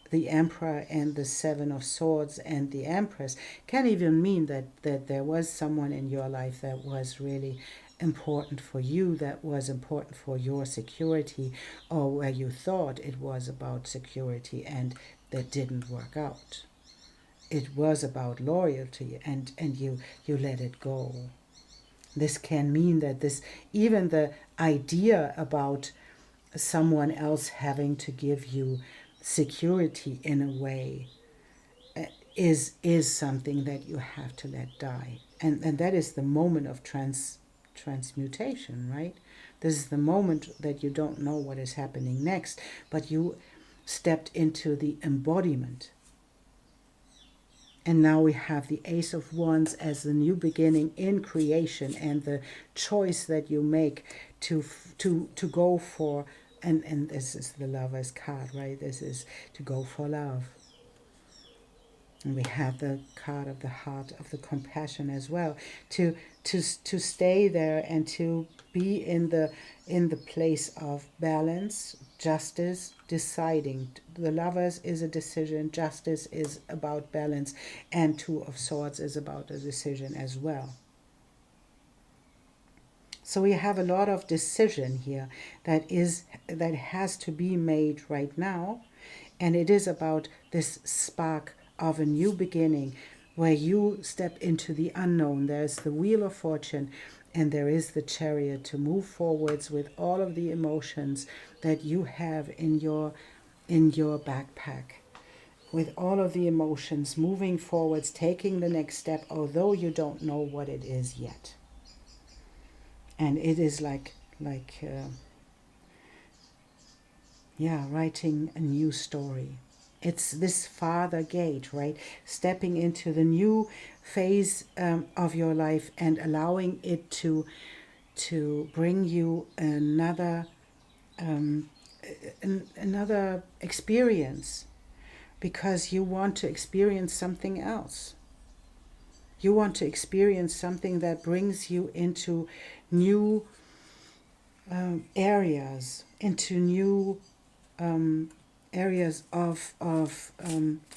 the Emperor and the Seven of Swords and the Empress, can even mean that there was someone in your life that was really important for you, that was important for your security, or where you thought it was about security and that didn't work out. It was about loyalty, and you let it go. This can mean that this, even the idea about someone else having to give you security in a way, is something that you have to let die. And that is the moment of transmutation, right? This is the moment that you don't know what is happening next, but you stepped into the embodiment. And now we have the Ace of Wands as the new beginning in creation, and the choice that you make to go for, and this is the Lover's card, right? This is to go for love. And we have the card of the heart, of the compassion as well, to stay there and to be in the place of balance, justice, deciding. The Lovers is a decision, justice is about balance, and Two of Swords is about a decision as well. So we have a lot of decision here that has to be made right now, and it is about this spark of a new beginning where you step into the unknown. There's the Wheel of Fortune, and there is the Chariot, to move forwards with all of the emotions that you have in your backpack, with all of the emotions, moving forwards, taking the next step, although you don't know what it is yet. And it is like writing a new story. It's this farther gate, right? Stepping into the new phase of your life and allowing it to bring you another experience, because you want to experience something else. You want to experience something that brings you into new areas, into new areas of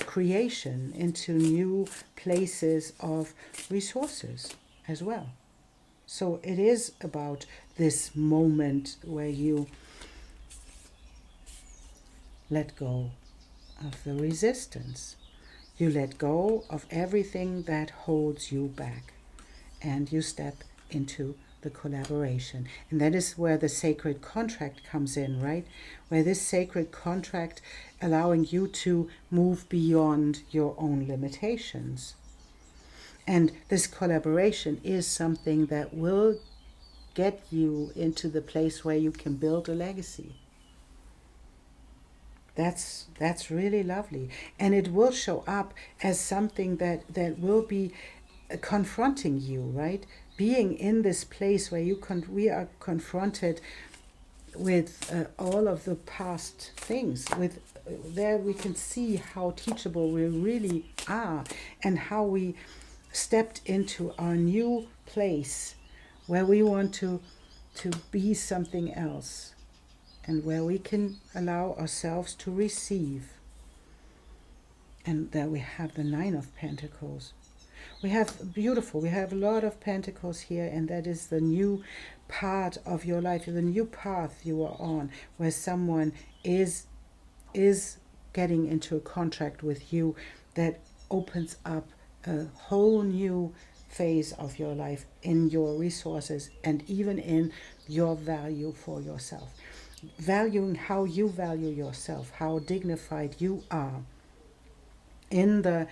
creation, into new places of resources as well. So it is about this moment where you let go of the resistance. You let go of everything that holds you back, and you step into the collaboration. And that is where the sacred contract comes in, right? Where this sacred contract allowing you to move beyond your own limitations. And this collaboration is something that will get you into the place where you can build a legacy. That's really lovely. And it will show up as something that will be confronting you, right? Being in this place where we are confronted with all of the past things. With there we can see how teachable we really are, and how we stepped into our new place where we want to be something else, and where we can allow ourselves to receive. And there we have the Nine of Pentacles. We have a lot of pentacles here, and that is the new part of your life, the new path you are on, where someone is getting into a contract with you that opens up a whole new phase of your life in your resources and even in your value for yourself. Valuing how you value yourself, how dignified you are in the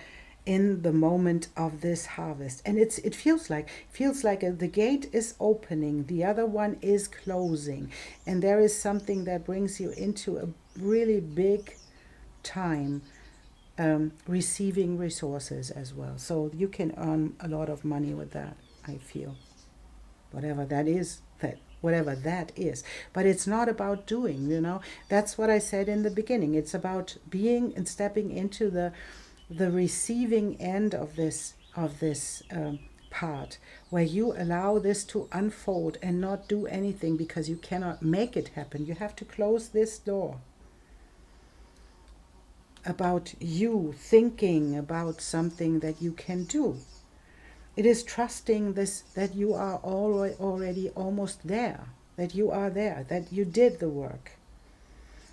moment of this harvest. And it feels like the gate is opening, the other one is closing, and there is something that brings you into a really big time, receiving resources as well. So you can earn a lot of money with that, I feel. Whatever that is, whatever that is. But it's not about doing, That's what I said in the beginning. It's about being and stepping into the receiving end of this part, where you allow this to unfold and not do anything because you cannot make it happen. You have to close this door about you thinking about something that you can do. It is trusting this, that you are already almost there, that you are there, that you did the work,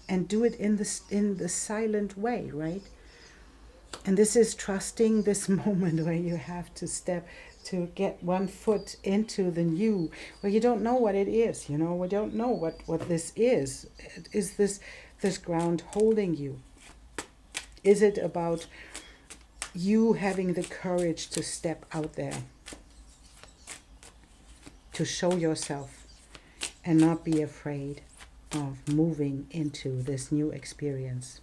and do it in the silent way, right? And this is trusting this moment where you have to step to get one foot into the new, where you don't know what it is, we don't know what this is. Is this ground holding you? Is it about you having the courage to step out there, to show yourself and not be afraid of moving into this new experience?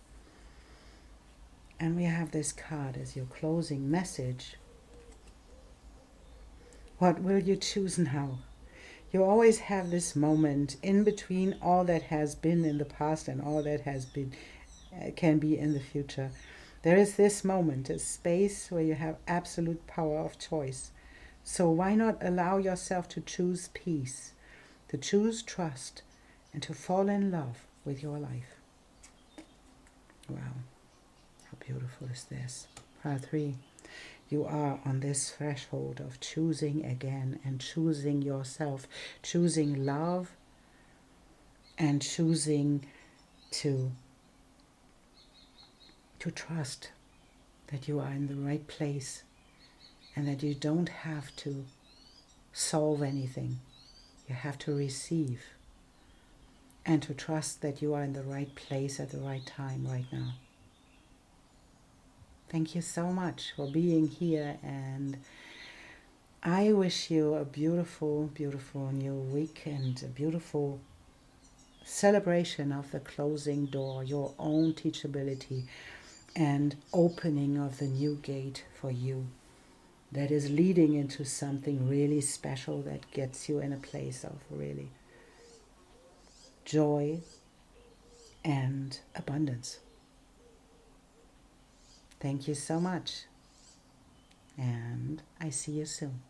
And we have this card as your closing message. What will you choose now? You always have this moment in between all that has been in the past and all that has been can be in the future. There is this moment, a space where you have absolute power of choice. So why not allow yourself to choose peace, to choose trust, and to fall in love with your life? Wow, how beautiful is this? Part 3. You are on this threshold of choosing again and choosing yourself, choosing love, and choosing to trust that you are in the right place and that you don't have to solve anything. You have to receive and to trust that you are in the right place at the right time right now. Thank you so much for being here, and I wish you a beautiful, beautiful new week and a beautiful celebration of the closing door, your own teachability and opening of the new gate for you that is leading into something really special that gets you in a place of really joy and abundance. Thank you so much, and I see you soon.